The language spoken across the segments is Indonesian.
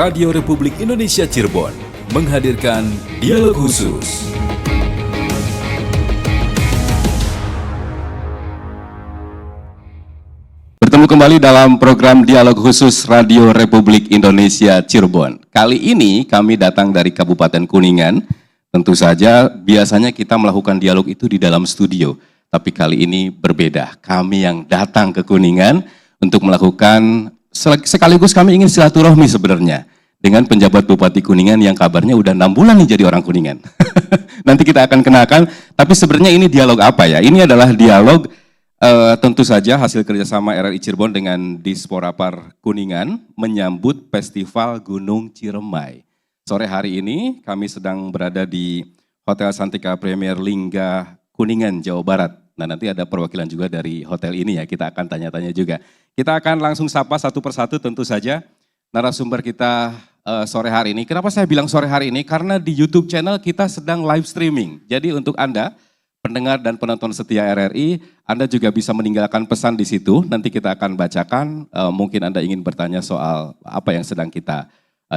Radio Republik Indonesia Cirebon menghadirkan dialog khusus. Bertemu kembali dalam program dialog khusus Radio Republik Indonesia Cirebon. Kali ini kami datang dari Kabupaten Kuningan. Tentu saja biasanya kita melakukan dialog itu di dalam studio. Tapi kali ini berbeda. Kami yang datang ke Kuningan untuk melakukan, sekaligus kami ingin silaturahmi sebenarnya dengan penjabat Bupati Kuningan yang kabarnya udah 6 bulan nih jadi orang Kuningan. Nanti kita akan kenalkan, tapi sebenarnya ini dialog apa ya? Ini adalah dialog tentu saja hasil kerjasama RRI Cirebon dengan Disporapar Kuningan menyambut Festival Gunung Ciremai. Sore hari ini kami sedang berada di Hotel Santika Premier Lingga Kuningan, Jawa Barat. Nah, nanti ada perwakilan juga dari hotel ini ya, kita akan tanya-tanya juga. Kita akan langsung sapa satu persatu tentu saja narasumber kita sore hari ini. Kenapa saya bilang sore hari ini? Karena di YouTube channel kita sedang live streaming. Jadi untuk Anda, pendengar dan penonton setia RRI, Anda juga bisa meninggalkan pesan di situ. Nanti kita akan bacakan, mungkin Anda ingin bertanya soal apa yang sedang kita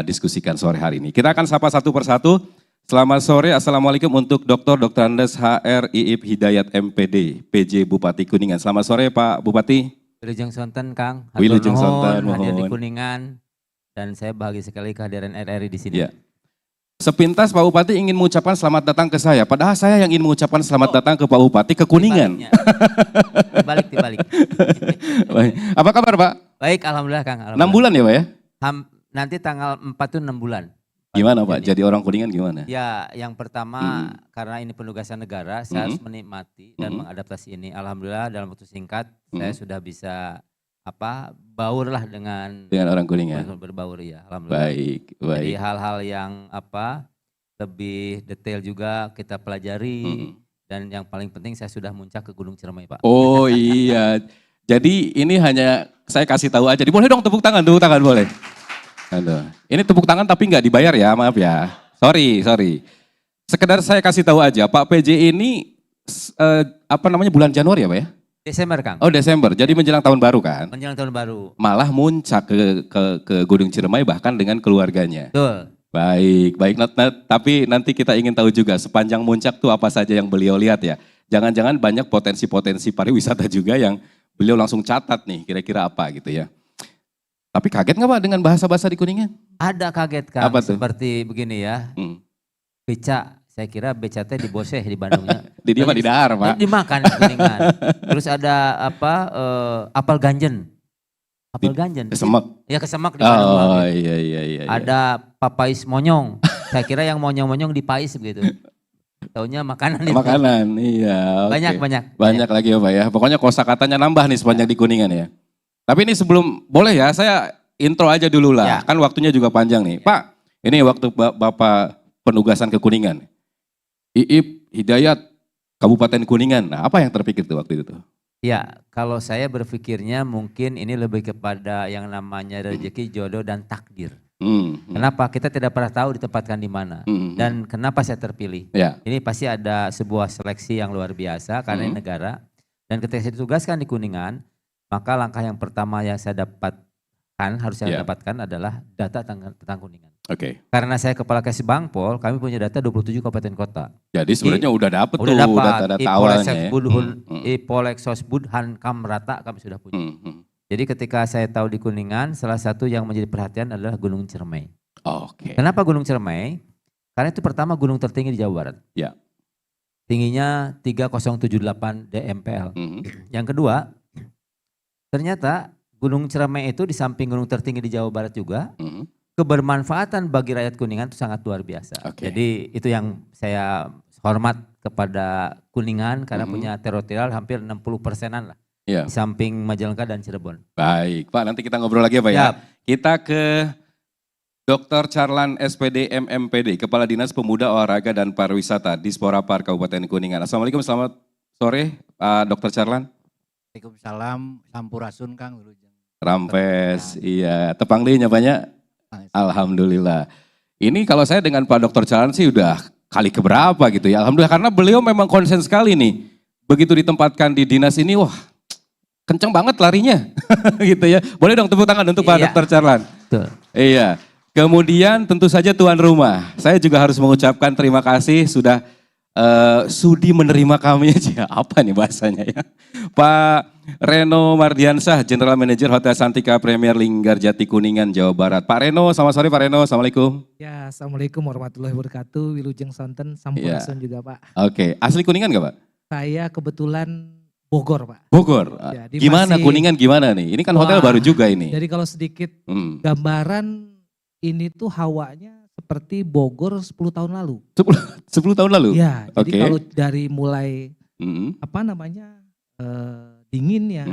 diskusikan sore hari ini. Kita akan sapa satu persatu. Selamat sore, Assalamualaikum untuk Dr. Andes HR Iip Hidayat MPD, PJ Bupati Kuningan. Selamat sore Pak Bupati. Wilujeng Sonten Kang, Wilujeng Sonten, hadir di Kuningan, dan saya bahagia sekali kehadiran RRI di sini. Ya. Sepintas Pak Bupati ingin mengucapkan selamat datang ke saya, padahal saya yang ingin mengucapkan selamat datang ke Pak Bupati ke Kuningan. Dibalik. Apa kabar Pak? Baik, Alhamdulillah Kang. 6 bulan ya Pak ya? Nanti tanggal 4 itu 6 bulan. Gimana Pak, jadi orang Kuningan gimana? Ya, yang pertama karena ini penugasan negara, saya harus menikmati dan mengadaptasi ini. Alhamdulillah dalam waktu singkat saya sudah bisa baur lah dengan orang Kuningan. Berbaur ya, alhamdulillah. Baik. Jadi hal-hal yang lebih detail juga kita pelajari dan yang paling penting saya sudah muncak ke Gunung Ciremai Pak. Oh iya, jadi ini hanya saya kasih tahu aja. Boleh dong tepuk tangan boleh. Aduh. Ini tepuk tangan tapi nggak dibayar ya, maaf ya. Sorry. Sekedar saya kasih tahu aja, Pak PJ ini bulan Januari ya Pak ya? Desember Kang. Oh Desember, jadi menjelang tahun baru kan? Menjelang tahun baru. Malah muncak ke Gunung Ciremai bahkan dengan keluarganya. Betul. Baik. Tapi nanti kita ingin tahu juga sepanjang muncak tuh apa saja yang beliau lihat ya. Jangan-jangan banyak potensi-potensi pariwisata juga yang beliau langsung catat nih kira-kira apa gitu ya. Tapi kaget nggak Pak dengan bahasa-bahasa di Kuningan? Ada kaget Kang, apa tuh? Seperti begini ya. Beca, saya kira beca teh di Boseh di Bandungnya. Di dia mah di dahar Pak. Dimakan di Kuningan. Terus ada apel ganjen. Apel ganjen. Kesemek. Ya kesemek di Bandung. Oh iya. Ada papais monyong. Saya kira yang monyong-monyong dipais begitu. Taunya makanan itu. Makanan, iya. Banyak. Banyak lagi ya Pak ya. Pokoknya kosakatanya nambah nih sepanjang di Kuningan ya. Tapi ini sebelum, boleh ya saya intro aja dulu lah. Ya. Kan waktunya juga panjang nih. Pak, ini waktu Bapak penugasan ke Kuningan. Iip Hidayat Kabupaten Kuningan. Nah apa yang terpikir tuh waktu itu tuh? Ya, kalau saya berpikirnya mungkin ini lebih kepada yang namanya rezeki, jodoh, dan takdir. Kenapa? Kita tidak pernah tahu ditempatkan di mana. Dan kenapa saya terpilih. Ya. Ini pasti ada sebuah seleksi yang luar biasa karena ini negara. Dan ketika saya ditugaskan di Kuningan, maka langkah yang pertama yang saya dapatkan adalah data tentang Kuningan. Oke. Karena saya kepala Kesbangpol, kami punya data 27 kabupaten kota. Jadi sebenarnya udah dapet tuh data-data awalnya ya. Ipolexosbud Hankam Rata kami sudah punya. Jadi ketika saya tahu di Kuningan, salah satu yang menjadi perhatian adalah Gunung Ciremai. Oke. Kenapa Gunung Ciremai? Karena itu pertama gunung tertinggi di Jawa Barat. Ya. Tingginya 3078 dmPl. Yang kedua, ternyata Gunung Ciremai itu di samping gunung tertinggi di Jawa Barat juga, kebermanfaatan bagi rakyat Kuningan itu sangat luar biasa. Jadi itu yang saya hormat kepada Kuningan karena punya teritorial hampir 60%-an lah. Di samping Majalengka dan Cirebon. Baik Pak, nanti kita ngobrol lagi ya Pak ya. Kita ke Dr. Charlan SPD MMPD, Kepala Dinas Pemuda Olahraga dan Pariwisata Disporapar Kabupaten Kuningan. Assalamualaikum, selamat sore Pak Dr. Charlan. Waalaikumsalam, sampurasun Kang. Rampes, iya. Tepang linya banyak? Alhamdulillah. Ini kalau saya dengan Pak Dr. Charlan sih udah kali keberapa gitu ya. Alhamdulillah karena beliau memang konsen sekali nih. Begitu ditempatkan di dinas ini, wah kenceng banget larinya gitu ya. Boleh dong tepuk tangan untuk Pak Dr. Charlan. Betul. Iya. Kemudian tentu saja tuan rumah. Saya juga harus mengucapkan terima kasih sudah sudi menerima kami aja. Apa nih bahasanya ya? Pak Reno Mardiansah, General Manager Hotel Santika Premier Linggar Jati Kuningan, Jawa Barat. Pak Reno, selamat sore Pak Reno. Assalamualaikum. Ya, assalamualaikum warahmatullahi wabarakatuh. Wilujeng Sonten, Sampurasun juga Pak. Oke, asli Kuningan nggak Pak? Saya kebetulan Bogor Pak. Bogor. Jadi gimana Kuningan gimana nih? Ini kan hotel baru juga ini. Jadi kalau sedikit gambaran ini tuh hawanya seperti Bogor 10 tahun lalu. 10 tahun lalu? Ya, jadi kalau dari mulai dingin ya,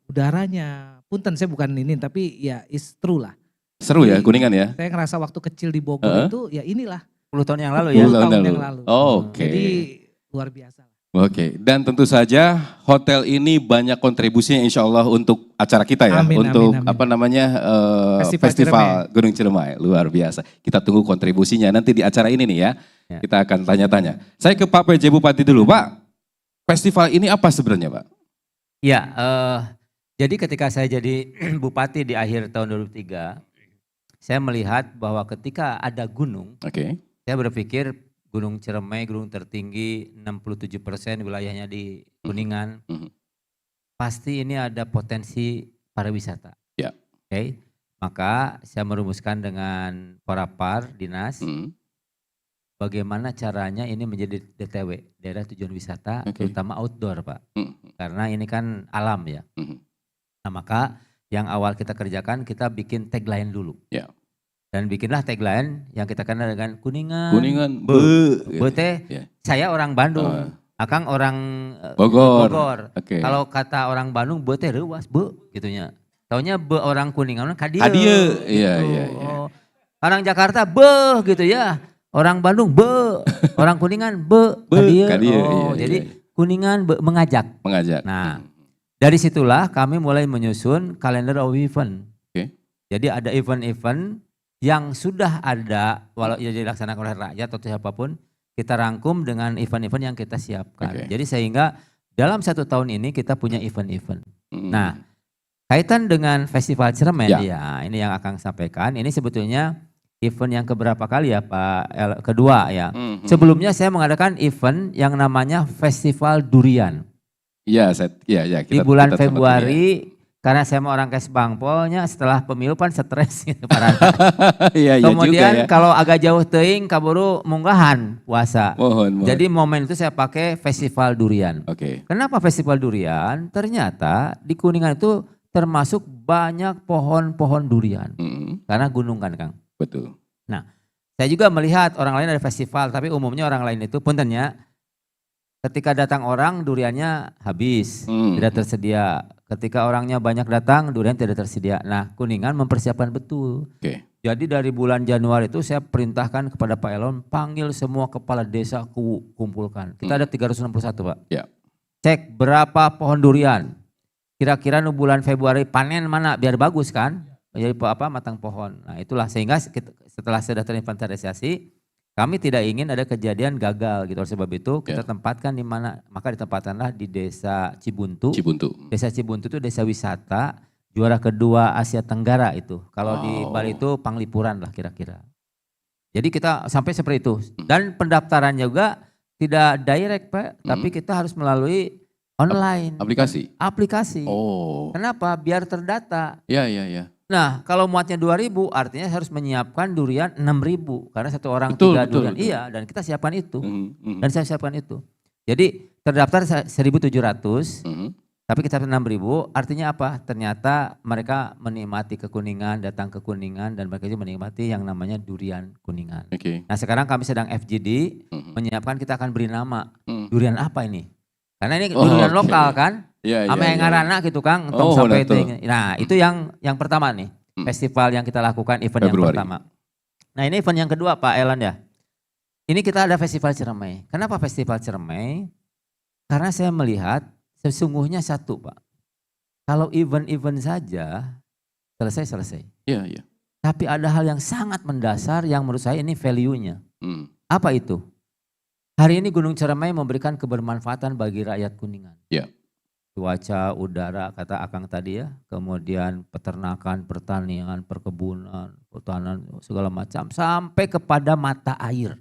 udaranya. Punten saya bukan ini tapi ya is true lah. Seru ya Kuningan ya? Saya ngerasa waktu kecil di Bogor itu ya inilah. 10 tahun yang lalu ya? 10 tahun yang lalu. Oke. Jadi luar biasa. Oke, dan tentu saja hotel ini banyak kontribusinya insya Allah untuk acara kita ya, amin, untuk amin. Festival Gunung Ciremai, luar biasa. Kita tunggu kontribusinya nanti di acara ini nih ya, kita akan tanya-tanya. Saya ke Pak PJ Bupati dulu, Pak. Festival ini apa sebenarnya, Pak? Ya, jadi ketika saya jadi Bupati di akhir tahun 2003, saya melihat bahwa ketika ada gunung, saya berpikir Gunung Ciremai, gunung tertinggi 67% wilayahnya di Kuningan. Pasti ini ada potensi pariwisata. Ya. Oke. Maka saya merumuskan dengan Porapar, Dinas, bagaimana caranya ini menjadi DTW, daerah tujuan wisata, terutama outdoor Pak. Karena ini kan alam ya. Nah maka yang awal kita kerjakan, kita bikin tagline dulu. Ya. Dan bikinlah tagline yang kita kenal dengan Kuningan. Kuningan, Teh, saya orang Bandung, Akang orang Bogor. Kalau kata orang Bandung, be teh reuas, be gitunya. Taunya be orang Kuningan, kadieu. Iya. Orang Jakarta, be gitu ya. Orang Bandung, be. Orang Kuningan, be. Kadieu. Jadi Kuningan mengajak. Nah, dari situlah kami mulai menyusun kalender of event. Jadi ada event-event yang sudah ada, walau ya dilaksanakan oleh rakyat atau siapapun, kita rangkum dengan event-event yang kita siapkan. Jadi sehingga dalam 1 tahun ini kita punya event-event. Nah, kaitan dengan Festival Ciremai, ya ini yang akan sampaikan, ini sebetulnya event yang keberapa kali ya Pak? Kedua ya. Sebelumnya saya mengadakan event yang namanya Festival Durian. Iya, di bulan Februari. Karena saya mau orang Kesbangpolnya setelah pemilu kan stres gitu para. Kemudian kalau agak jauh teuing kaburu munggahan puasa. Mohon. Jadi momen itu saya pakai Festival Durian. Kenapa Festival Durian? Ternyata di Kuningan itu termasuk banyak pohon-pohon durian. Karena gunung kan Kang. Betul. Nah, saya juga melihat orang lain ada festival tapi umumnya orang lain itu puntennya ketika datang orang duriannya habis, tidak tersedia. Ketika orangnya banyak datang, durian tidak tersedia. Nah, Kuningan mempersiapkan betul. Jadi dari bulan Januari itu saya perintahkan kepada Pak Elon, panggil semua kepala desa kumpulkan. Kita ada 361 Pak. Cek berapa pohon durian. Kira-kira bulan Februari panen mana biar bagus kan. Jadi matang pohon. Nah itulah sehingga setelah sudah terinventarisasi, kami tidak ingin ada kejadian gagal gitu. Oleh sebab itu kita tempatkan di mana, maka ditempatkanlah di Desa Cibuntu. Desa Cibuntu itu desa wisata juara kedua Asia Tenggara itu. Kalau di Bali itu Panglipuran lah kira-kira. Jadi kita sampai seperti itu. Dan pendaftarannya juga tidak direct Pak, tapi kita harus melalui online. Aplikasi. Kenapa? Biar terdata. Iya. Nah kalau muatnya 2.000 artinya harus menyiapkan durian 6.000 karena satu orang 3 durian. Iya dan kita siapkan itu. Dan saya siapkan itu. Jadi terdaftar 1.700 tapi kita 6.000 artinya apa? Ternyata mereka menikmati ke Kuningan, datang ke Kuningan dan mereka juga menikmati yang namanya durian Kuningan. Nah sekarang kami sedang FGD menyiapkan kita akan beri nama. Durian apa ini? Karena ini durian lokal kan. Sama yang ngarana gitu Kang untuk sampai itu. Nah itu yang pertama nih. Festival yang kita lakukan event Februari. Yang pertama. Nah ini event yang kedua Pak Elan ya. Ini kita ada Festival Ciremai. Kenapa Festival Ciremai? Karena saya melihat sesungguhnya satu Pak. Kalau event-event saja selesai. Iya. Tapi ada hal yang sangat mendasar yang menurut saya ini value-nya. Apa itu? Hari ini Gunung Ciremai memberikan kebermanfaatan bagi rakyat Kuningan. cuaca, udara, kata Akang tadi ya, kemudian peternakan, pertanian, perkebunan, pertahanan, segala macam, sampai kepada mata air.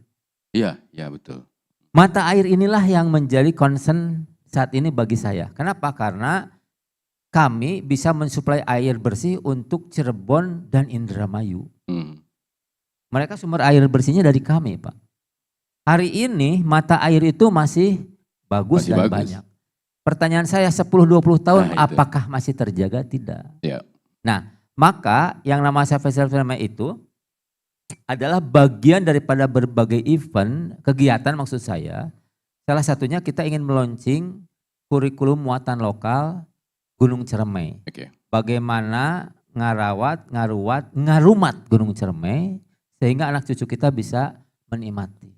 Iya, iya betul. Mata air inilah yang menjadi concern saat ini bagi saya. Kenapa? Karena kami bisa mensuplai air bersih untuk Cirebon dan Indramayu. Mereka sumber air bersihnya dari kami, Pak. Hari ini mata air itu masih bagus dan banyak. Pertanyaan saya 10-20 tahun apakah masih terjaga? Tidak. Ya. Nah, maka yang nama festival itu adalah bagian daripada berbagai event, kegiatan maksud saya. Salah satunya kita ingin meluncing kurikulum muatan lokal Gunung Ciremai. Bagaimana ngarumat Gunung Ciremai sehingga anak cucu kita bisa menikmati.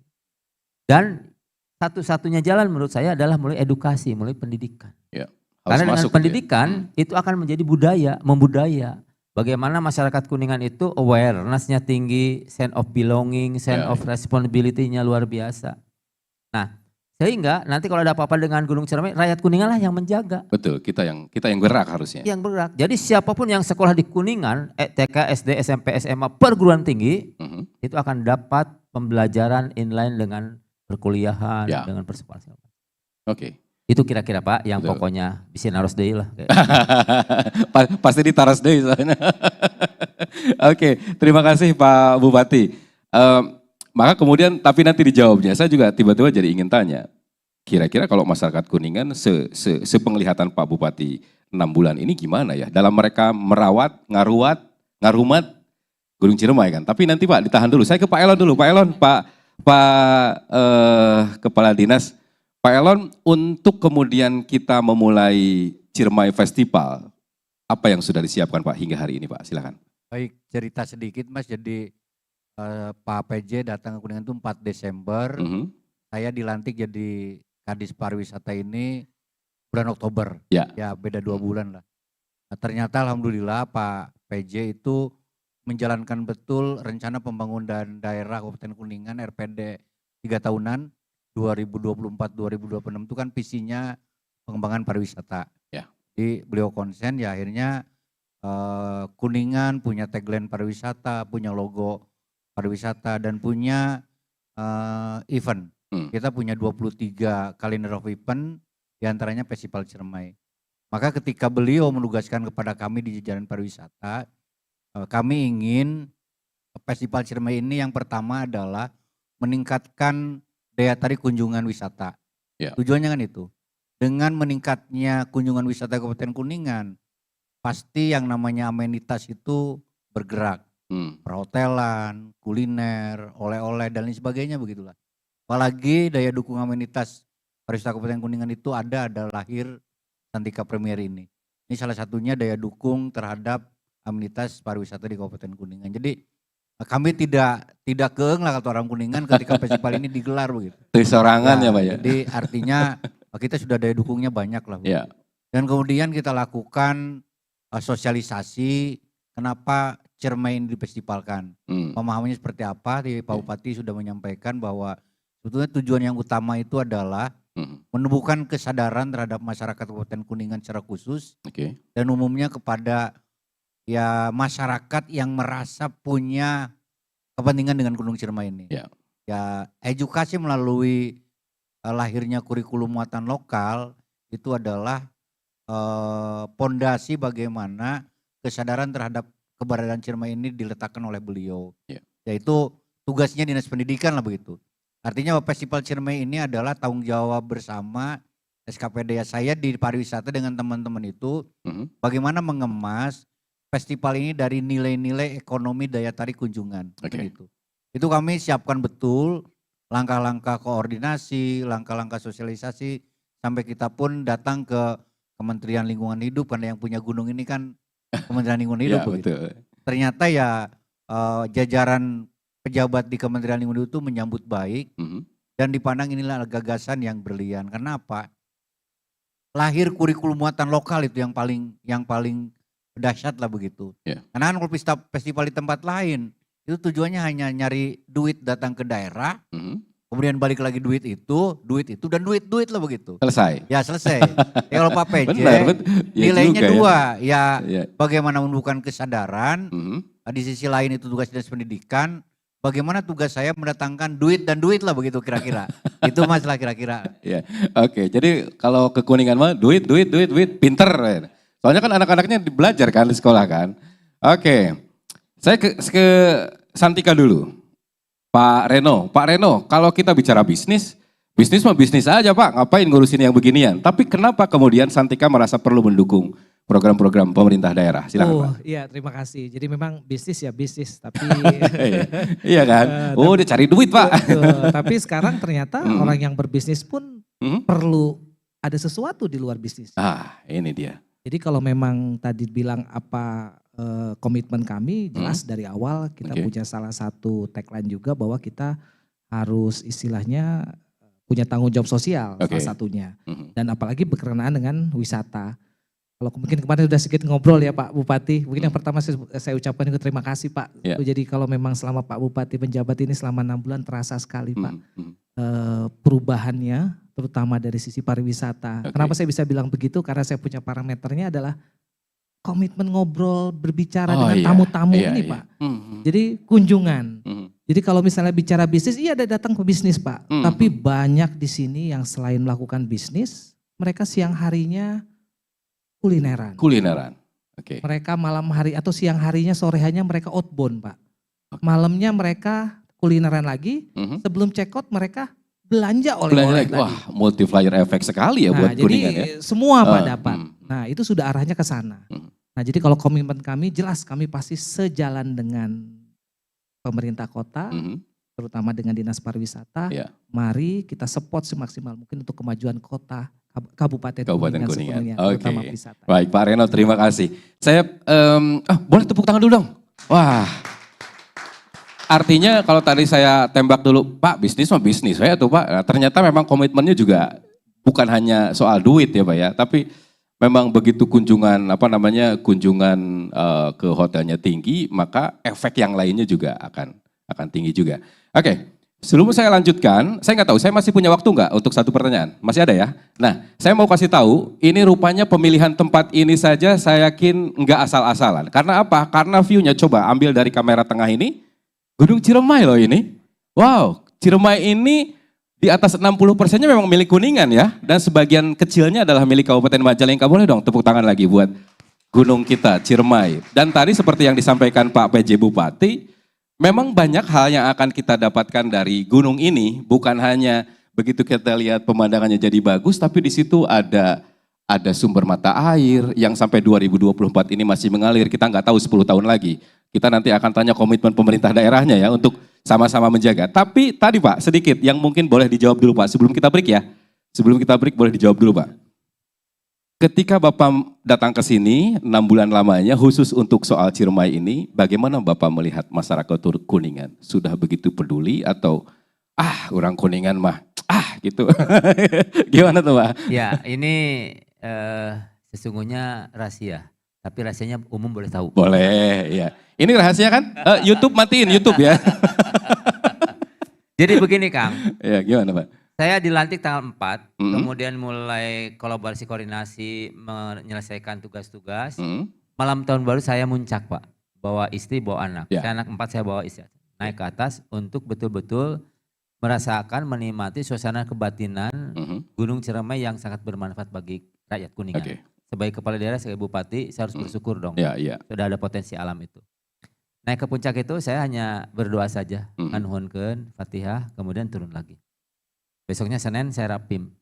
Dan satu-satunya jalan menurut saya adalah mulai edukasi, mulai pendidikan. Ya, karena dengan pendidikan itu akan menjadi budaya, membudaya. Bagaimana masyarakat Kuningan itu awareness-nya tinggi, sense of belonging, sense of responsibility-nya luar biasa. Nah, sehingga nanti kalau ada apa-apa dengan Gunung Ciremai, rakyat Kuningan lah yang menjaga. Betul, kita yang bergerak harusnya. Yang bergerak. Jadi siapapun yang sekolah di Kuningan, TK, SD, SMP, SMA, perguruan tinggi, itu akan dapat pembelajaran inline dengan perkuliahan, dengan persekolah. Oke. Itu kira-kira Pak yang pokoknya bisa naros deui lah. Pasti ditaros deui soalnya. Oke, terima kasih Pak Bupati. Maka kemudian tapi nanti dijawabnya, saya juga tiba-tiba jadi ingin tanya. Kira-kira kalau masyarakat Kuningan sepenglihatan Pak Bupati 6 bulan ini gimana ya? Dalam mereka merawat, ngarumat Gunung Ciremai kan. Tapi nanti Pak ditahan dulu, saya ke Pak Elon dulu. Pak Elon, Pak Kepala Dinas, Pak Elon, untuk kemudian kita memulai Ciremai Festival, apa yang sudah disiapkan Pak hingga hari ini Pak? Silakan. Baik, cerita sedikit Mas, jadi Pak PJ datang ke Kuningan itu 4 Desember, saya dilantik jadi Kadis Pariwisata ini bulan Oktober, ya beda 2 bulan lah. Nah, ternyata Alhamdulillah Pak PJ itu menjalankan betul rencana pembangunan daerah Kabupaten Kuningan RPD 3 tahunan 2024-2026 itu kan visinya pengembangan pariwisata. Ya. Jadi beliau konsen ya akhirnya Kuningan punya tagline pariwisata, punya logo pariwisata dan punya event. Kita punya 23 kalender of event diantaranya Festival Ciremai. Maka ketika beliau menugaskan kepada kami di jajaran pariwisata, kami ingin Festival Ciremai ini yang pertama adalah meningkatkan daya tarik kunjungan wisata. Ya. Tujuannya kan itu. Dengan meningkatnya kunjungan wisata Kabupaten Kuningan, pasti yang namanya amenitas itu bergerak. Perhotelan, kuliner, oleh-oleh dan lain sebagainya begitulah. Apalagi daya dukung amenitas pariwisata Kabupaten Kuningan itu ada lahir Santika Premier ini. Ini salah satunya daya dukung terhadap amenitas pariwisata di Kabupaten Kuningan. Jadi kami tidak keeng lah kata orang Kuningan ketika festival ini digelar begitu. Sorangan ya Pak ya. Jadi artinya kita sudah daya dukungnya banyak lah. Ya. Dan kemudian kita lakukan sosialisasi kenapa Ciremai ini difestivalkan. Pemahamannya seperti apa, Pak Bupati sudah menyampaikan bahwa sebetulnya tujuan yang utama itu adalah menumbuhkan kesadaran terhadap masyarakat Kabupaten Kuningan secara khusus dan umumnya kepada ya masyarakat yang merasa punya kepentingan dengan Gunung Ciremai ini. Ya edukasi melalui lahirnya kurikulum muatan lokal itu adalah pondasi bagaimana kesadaran terhadap keberadaan Ciremai ini diletakkan oleh beliau. Yaitu tugasnya Dinas Pendidikan lah begitu. Artinya Festival Ciremai ini adalah tanggung jawab bersama SKPD saya di pariwisata dengan teman-teman itu bagaimana mengemas festival ini dari nilai-nilai ekonomi daya tarik kunjungan. Itu kami siapkan betul langkah-langkah koordinasi, langkah-langkah sosialisasi sampai kita pun datang ke Kementerian Lingkungan Hidup karena yang punya gunung ini kan Kementerian Lingkungan Hidup begitu. Ternyata ya jajaran pejabat di Kementerian Lingkungan Hidup itu menyambut baik dan dipandang inilah gagasan yang berlian. Kenapa? Lahir kurikulum muatan lokal itu yang paling dahsyat lah begitu. Karena kan kalau festival di tempat lain itu tujuannya hanya nyari duit datang ke daerah, kemudian balik lagi duit itu, dan duit lah begitu. Selesai. Ya selesai. Ya kalau Pak PJ, Benar, ya nilainya juga, dua. Ya, bagaimana menumbuhkan kesadaran, di sisi lain itu tugas dinas pendidikan, bagaimana tugas saya mendatangkan duit lah begitu kira-kira. Itu masalah kira-kira. Ya, oke. Jadi kalau ke Kuningan mah duit, pinter. Soalnya kan anak-anaknya belajar kan di sekolah kan. Oke, saya ke Santika dulu. Pak Reno, kalau kita bicara bisnis mah bisnis aja Pak, ngapain ngurusin yang beginian. Tapi kenapa kemudian Santika merasa perlu mendukung program-program pemerintah daerah? Silakan Pak. Iya, terima kasih. Jadi memang bisnis ya bisnis, tapi iya kan? Dia cari duit Pak. Tapi sekarang ternyata orang yang berbisnis pun perlu ada sesuatu di luar bisnis. Ini dia. Jadi kalau memang tadi bilang apa komitmen kami jelas dari awal kita punya salah satu tagline juga bahwa kita harus istilahnya punya tanggung jawab sosial salah satunya. Dan apalagi berkenaan dengan wisata. Kalau mungkin kemarin sudah sedikit ngobrol ya Pak Bupati, mungkin yang pertama saya ucapkan juga terima kasih Pak. Jadi kalau memang selama Pak Bupati menjabat ini selama 6 bulan terasa sekali Pak perubahannya terutama dari sisi pariwisata. Kenapa saya bisa bilang begitu? Karena saya punya parameternya adalah komitmen ngobrol, berbicara dengan tamu-tamu ini Pak. Jadi kunjungan. Jadi kalau misalnya bicara bisnis, iya ada datang ke bisnis Pak. Tapi banyak di sini yang selain melakukan bisnis, mereka siang harinya kulineran. Mereka malam hari atau siang harinya, sore harinya mereka outbound Pak. Malamnya mereka kulineran lagi, sebelum check out mereka belanja oleh-oleh tadi. Wah, multiplier efek sekali ya buat Kuningan ya. Jadi semua Pak dapat. Nah itu sudah arahnya ke sana. Nah jadi kalau komitmen kami jelas kami pasti sejalan dengan pemerintah kota, terutama dengan Dinas Pariwisata. Mari kita support semaksimal mungkin untuk kemajuan kota, Kabupaten Kuningan sepenuhnya, terutama wisata. Baik Pak Reno, terima kasih. Saya boleh tepuk tangan dulu dong. Wah, artinya kalau tadi saya tembak dulu, Pak bisnis mah bisnis saya tuh Pak. Nah, ternyata memang komitmennya juga bukan hanya soal duit ya Pak ya, tapi memang begitu kunjungan kunjungan ke hotelnya tinggi, maka efek yang lainnya juga akan tinggi juga. Oke, sebelum saya lanjutkan, saya nggak tahu, saya masih punya waktu nggak untuk satu pertanyaan? Masih ada ya? Nah, saya mau kasih tahu, ini rupanya pemilihan tempat ini saja saya yakin nggak asal-asalan. Karena apa? Karena view-nya coba ambil dari kamera tengah ini, Gunung Ciremai loh ini. Wow, Ciremai ini di atas 60%-nya memang milik Kuningan ya. Dan sebagian kecilnya adalah milik Kabupaten Majalengka. Boleh dong tepuk tangan lagi buat gunung kita, Ciremai. Dan tadi seperti yang disampaikan Pak PJ Bupati, memang banyak hal yang akan kita dapatkan dari gunung ini. Bukan hanya begitu kita lihat pemandangannya jadi bagus, tapi di situ ada sumber mata air yang sampai 2024 ini masih mengalir. Kita nggak tahu 10 tahun lagi. Kita nanti akan tanya komitmen pemerintah daerahnya ya untuk sama-sama menjaga. Tapi tadi Pak sedikit yang mungkin boleh dijawab dulu Pak sebelum kita break ya. Sebelum kita break boleh dijawab dulu Pak. Ketika Bapak datang ke sini 6 bulan lamanya khusus untuk soal Ciremai ini, bagaimana Bapak melihat masyarakat Kuningan? Sudah begitu peduli atau orang Kuningan mah gitu. Gimana tuh Pak? Ya ini sesungguhnya rahasia. Tapi rahasianya umum boleh tahu. Boleh, ya. Ini rahasia kan? YouTube matiin YouTube ya. Jadi begini Kang. Ya gimana Pak? Saya dilantik tanggal 4, kemudian mulai kolaborasi koordinasi menyelesaikan tugas-tugas. Malam tahun baru saya muncak Pak, bawa istri, bawa anak. Saya anak 4, saya bawa istri. Naik ke atas untuk betul-betul merasakan, menikmati suasana kebatinan Gunung Ciremai yang sangat bermanfaat bagi rakyat Kuningan. Sebagai kepala daerah, sebagai bupati, saya harus bersyukur dong. Sudah ada potensi alam itu. Naik ke puncak itu saya hanya berdoa saja. Nuhunkeun, Fatihah, kemudian turun lagi. Besoknya Senin saya rapim.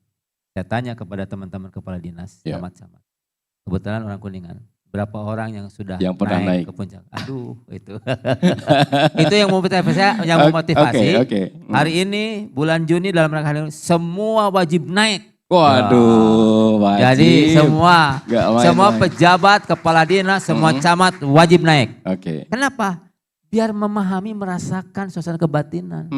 Saya tanya kepada teman-teman kepala dinas, camat-camat. Kebetulan orang Kuningan. Berapa orang yang sudah naik ke puncak? Aduh itu. Itu yang memotivasi. Hari ini bulan Juni dalam rangka hari ini, semua wajib naik. Waduh, wajib. Jadi semua pejabat, kepala dinas, semua camat wajib naik. Kenapa? Biar memahami, merasakan suasana kebatinan.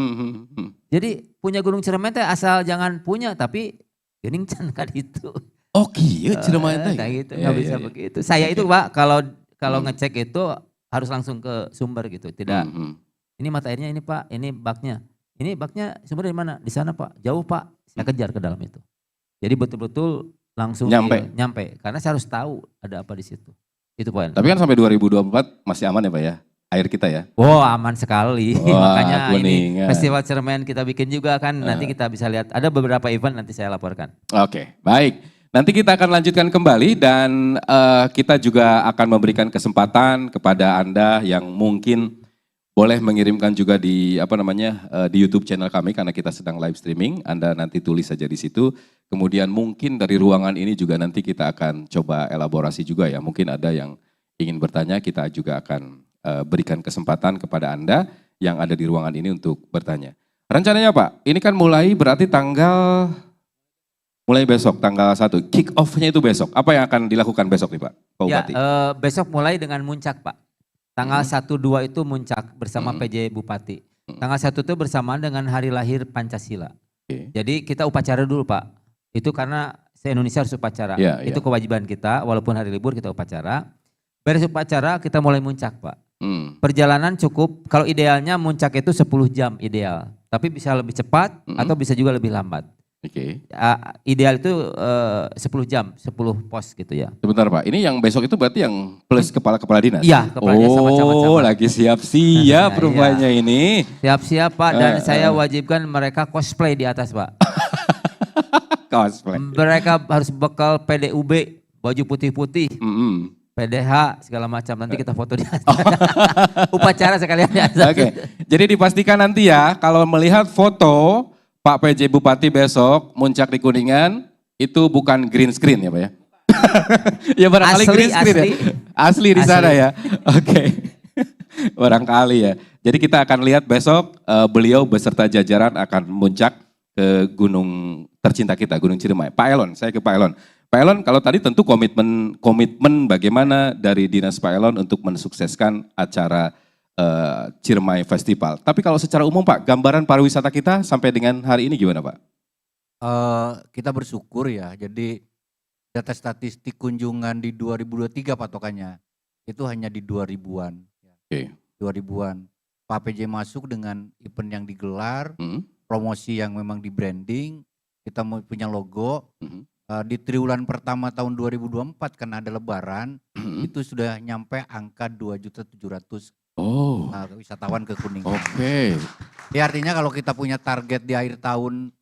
Jadi punya Gunung Ciremai asal jangan punya, tapi geuning can kan itu. Oh iya Ciremai teh. Kayak gitu, nggak bisa begitu. Saya itu Pak, kalau ngecek itu harus langsung ke sumber gitu. Tidak, ini mata airnya ini Pak, ini baknya. ini baknya sumber dari mana? Di sana Pak, jauh Pak. Saya kejar ke dalam itu. Jadi betul-betul langsung nyampe. Karena saya harus tahu ada apa di situ. Itu poin. Tapi kan sampai 2024 masih aman ya Pak ya? Air kita ya? Oh aman sekali. Wah, makanya ini Kuningan. festival cermen kita bikin juga kan. Nanti kita bisa lihat. Ada beberapa event nanti saya laporkan. Oke, baik. Nanti kita akan lanjutkan kembali dan kita juga akan memberikan kesempatan kepada Anda yang mungkin boleh mengirimkan juga di di YouTube channel kami karena kita sedang live streaming. Anda nanti tulis saja di situ. Kemudian mungkin dari ruangan ini juga nanti kita akan coba elaborasi juga ya. Mungkin ada yang ingin bertanya, kita juga akan berikan kesempatan kepada Anda yang ada di ruangan ini untuk bertanya. Rencananya Pak, ini kan mulai berarti mulai besok tanggal 1, kick off-nya itu besok. Apa yang akan dilakukan besok nih Pak Bupati? Besok mulai dengan muncak Pak. Tanggal 1-2 itu muncak bersama PJ Bupati. Tanggal 1 itu bersamaan dengan hari lahir Pancasila. Jadi kita upacara dulu Pak. Itu karena se-Indonesia harus upacara. Itu kewajiban kita, walaupun hari libur kita upacara. Beres upacara kita mulai muncak Pak. Perjalanan cukup, kalau idealnya muncak itu 10 jam ideal. Tapi bisa lebih cepat atau bisa juga lebih lambat. Ideal itu 10 jam, 10 pos gitu ya. Sebentar Pak, ini yang besok itu berarti yang plus kepala-kepala dinas? Iya, kepala dinas sama camat-camat. Oh, lagi siap-siap rupanya ini. Siap-siap Pak, dan saya wajibkan mereka cosplay di atas Pak. Cosplay. Mereka harus bekal PDUB, baju putih-putih. PDH segala macam, nanti kita foto di atas. Upacara sekalian di atas. Oke, jadi dipastikan nanti ya kalau melihat foto Pak PJ Bupati besok muncak di Kuningan itu bukan green screen ya Pak ya? Ya barangkali green screen ya? Asli di sana ya? Oke, barangkali ya. Jadi kita akan lihat besok beliau beserta jajaran akan muncak ke gunung tercinta kita, Gunung Ciremai. Pak Elon, saya ke Pak Elon. Pak Elon, kalau tadi tentu komitmen bagaimana dari Dinas Pak Elon untuk mensukseskan acara Ciremai Festival. Tapi kalau secara umum Pak, gambaran pariwisata kita sampai dengan hari ini gimana Pak? Kita bersyukur ya, jadi data statistik kunjungan di 2023 patokannya, itu hanya di 2000-an. 2000-an. Pak PJ masuk dengan event yang digelar, promosi yang memang di branding, kita punya logo. Di triwulan pertama tahun 2024 karena ada lebaran, itu sudah nyampe angka 2.700.000 wisatawan ke Kuningan. Ya artinya kalau kita punya target di akhir tahun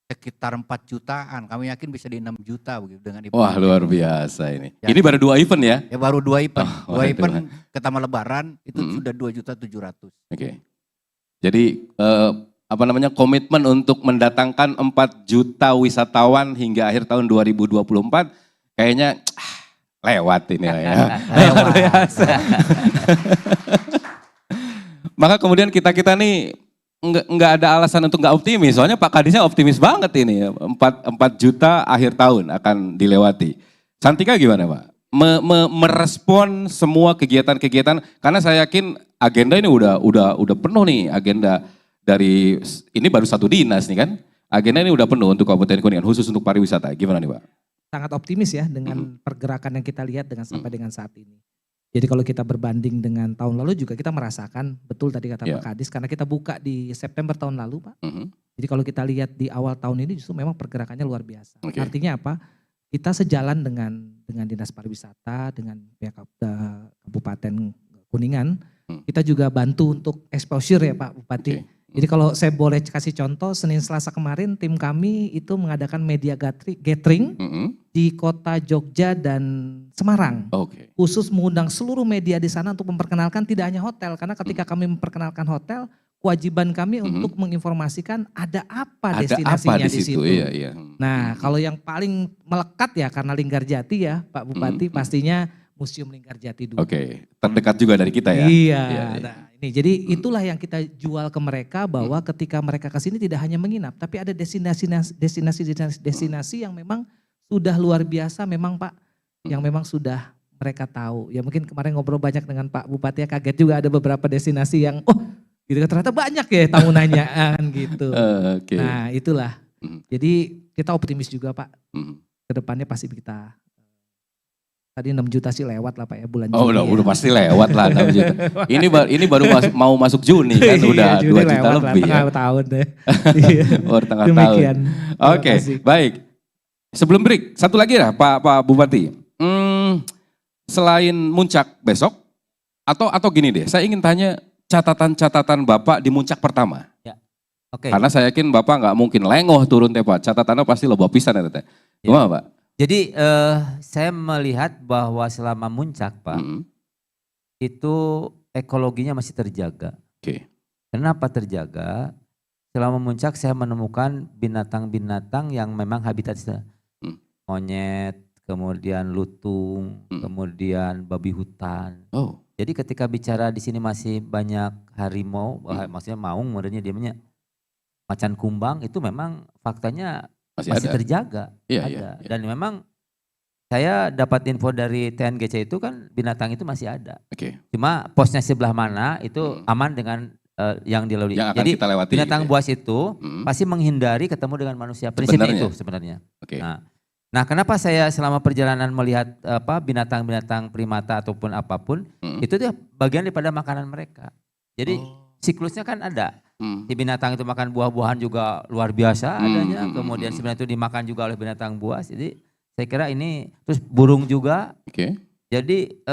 sekitar 4 jutaan, kami yakin bisa di 6 juta begitu dengan event. Wah luar biasa ini. Ya. Ini baru 2 event ya? Ya baru 2 event. 2 event ketama lebaran itu sudah 2.700.000. Oke. Jadi komitmen untuk mendatangkan 4 juta wisatawan hingga akhir tahun 2024 kayaknya lewat ini ya. Luar biasa. Maka kemudian kita nih nggak ada alasan untuk nggak optimis. Soalnya Pak Kadisnya optimis banget ini. 4 juta akhir tahun akan dilewati. Santika gimana Pak? Merespon semua kegiatan-kegiatan karena saya yakin agenda ini udah penuh nih agenda. Dari ini baru satu dinas nih kan, agenda ini udah penuh untuk Kabupaten Kuningan khusus untuk pariwisata. Gimana nih Pak? Sangat optimis ya dengan pergerakan yang kita lihat sampai dengan saat ini. Jadi kalau kita berbanding dengan tahun lalu juga kita merasakan betul tadi kata Pak Kadis karena kita buka di September tahun lalu Pak. Jadi kalau kita lihat di awal tahun ini justru memang pergerakannya luar biasa. Artinya apa? Kita sejalan dengan Dinas Pariwisata, dengan pihak Kabupaten Kuningan, kita juga bantu untuk exposure ya Pak Bupati. Jadi kalau saya boleh kasih contoh, Senin Selasa kemarin tim kami itu mengadakan media gathering di kota Jogja dan Semarang. Khusus mengundang seluruh media di sana untuk memperkenalkan tidak hanya hotel. Karena ketika kami memperkenalkan hotel, kewajiban kami untuk menginformasikan ada apa destinasinya di situ. Iya. Nah kalau yang paling melekat ya karena Linggarjati ya Pak Bupati pastinya Museum Linggarjati dulu. Terdekat juga dari kita ya. Iya. Nah, ini jadi itulah yang kita jual ke mereka bahwa ketika mereka ke sini tidak hanya menginap, tapi ada destinasi yang memang sudah luar biasa memang Pak, yang memang sudah mereka tahu. Ya mungkin kemarin ngobrol banyak dengan Pak Bupati ya, kaget juga ada beberapa destinasi yang gitu ternyata banyak ya tamunannya gitu. Nah itulah. Jadi kita optimis juga Pak. Kedepannya pasti kita Tadi 6 juta sih lewat lah Pak ya bulan Oh Juni. udah pasti lewat lah 6 juta. Ini baru mau masuk Juni kan udah 2 juta lebih ya. Tengah tahun deh. Tengah tahun. Oke, baik. Sebelum break, satu lagi lah Pak Bupati. Selain Muncak besok, atau gini deh, saya ingin tanya catatan-catatan Bapak di Muncak pertama. Ya. Oke. Karena saya yakin Bapak nggak mungkin lengoh turun teh Pak, catatannya pasti loba pisan ya teh. Gimana Pak? Jadi saya melihat bahwa selama Muncak Pak, itu ekologinya masih terjaga. Oke. Kenapa terjaga? Selama Muncak saya menemukan binatang-binatang yang memang habitatnya monyet, kemudian lutung, kemudian babi hutan. Oh. Jadi ketika bicara di sini masih banyak harimau, maksudnya maung, modelnya dia punya macan kumbang, itu memang faktanya masih terjaga. Iya, ada. Iya. Dan memang saya dapat info dari TNGC itu kan binatang itu masih ada. Oke. Cuma posnya sebelah mana itu aman dengan yang dilalui. Yang akan Jadi kita lewati binatang gitu ya? buas itu pasti menghindari ketemu dengan manusia. Prinsipnya itu sebenarnya. Oke. Nah, kenapa saya selama perjalanan melihat binatang-binatang primata ataupun apapun, itu dia bagian daripada makanan mereka. Jadi siklusnya kan ada. Si binatang itu makan buah-buahan juga luar biasa adanya, kemudian sebenarnya itu dimakan juga oleh binatang buas. Jadi saya kira ini, terus burung juga. Oke. Jadi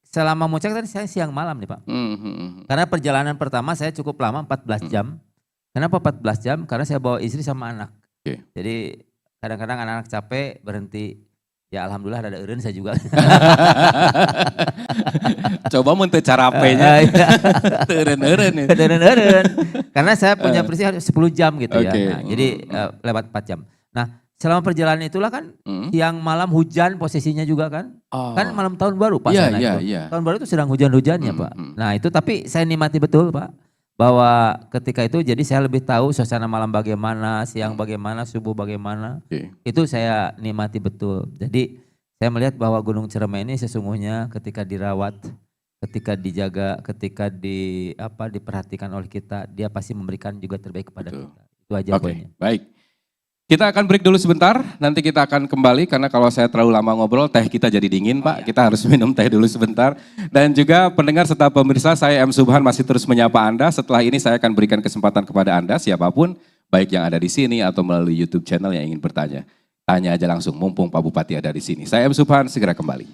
selama Muncak tadi saya siang malam nih Pak. Karena perjalanan pertama saya cukup lama 14 jam. Kenapa 14 jam? Karena saya bawa istri sama anak. Oke. Jadi kadang-kadang anak-anak capek berhenti. Ya alhamdulillah ada eureun saya juga. Coba mun teu carapenya. Eureun. Karena saya punya prinsip 10 jam gitu ya. Nah, jadi lewat 4 jam. Nah, selama perjalanan itulah kan siang malam hujan posisinya juga kan. Kan malam tahun baru Pak sana itu. Tahun baru itu sedang hujan-hujannya Pak. Nah, itu tapi saya nikmati betul Pak. Bahwa ketika itu jadi saya lebih tahu suasana malam bagaimana, siang bagaimana, subuh bagaimana. Itu saya nikmati betul. Jadi saya melihat bahwa Gunung Ciremai ini sesungguhnya ketika dirawat, ketika dijaga, ketika diperhatikan oleh kita, dia pasti memberikan juga terbaik kepada kita. Itu aja poinnya. Baik. Kita akan break dulu sebentar, nanti kita akan kembali karena kalau saya terlalu lama ngobrol teh kita jadi dingin Pak, kita harus minum teh dulu sebentar. Dan juga pendengar serta pemirsa, saya M. Subhan masih terus menyapa Anda. Setelah ini saya akan berikan kesempatan kepada Anda siapapun, baik yang ada di sini atau melalui YouTube channel yang ingin bertanya. Tanya aja langsung, mumpung Pak Bupati ada di sini. Saya M. Subhan, segera kembali.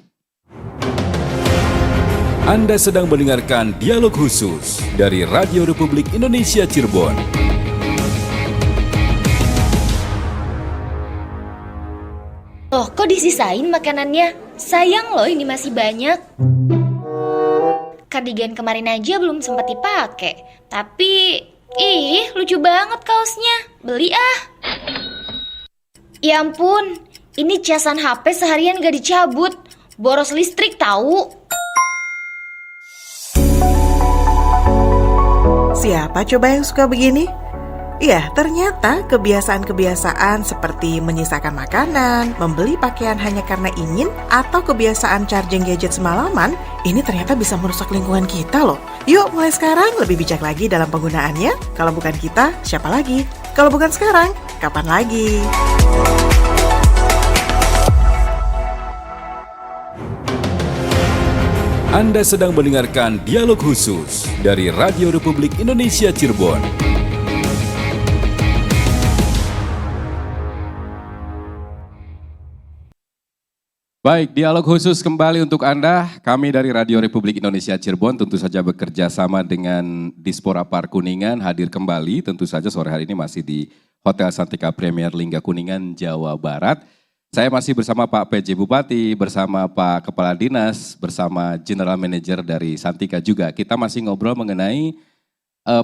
Anda sedang mendengarkan dialog khusus dari Radio Republik Indonesia Cirebon. Loh, kok disisain makanannya? Sayang loh, ini masih banyak. Kardigan kemarin aja belum sempat dipakai. Tapi, lucu banget kaosnya. Beli ah. Ya ampun, ini casan HP seharian gak dicabut. Boros listrik tahu. Siapa coba yang suka begini? Iya, ternyata kebiasaan-kebiasaan seperti menyisakan makanan, membeli pakaian hanya karena ingin, atau kebiasaan charging gadget semalaman, ini ternyata bisa merusak lingkungan kita loh. Yuk, mulai sekarang lebih bijak lagi dalam penggunaannya. Kalau bukan kita, siapa lagi? Kalau bukan sekarang, kapan lagi? Anda sedang mendengarkan dialog khusus dari Radio Republik Indonesia Cirebon. Baik, dialog khusus kembali untuk Anda. Kami dari Radio Republik Indonesia Cirebon tentu saja bekerja sama dengan Dispora Park Kuningan hadir kembali. Tentu saja sore hari ini masih di Hotel Santika Premier Lingga Kuningan, Jawa Barat. Saya masih bersama Pak PJ Bupati, bersama Pak Kepala Dinas, bersama General Manager dari Santika juga. Kita masih ngobrol mengenai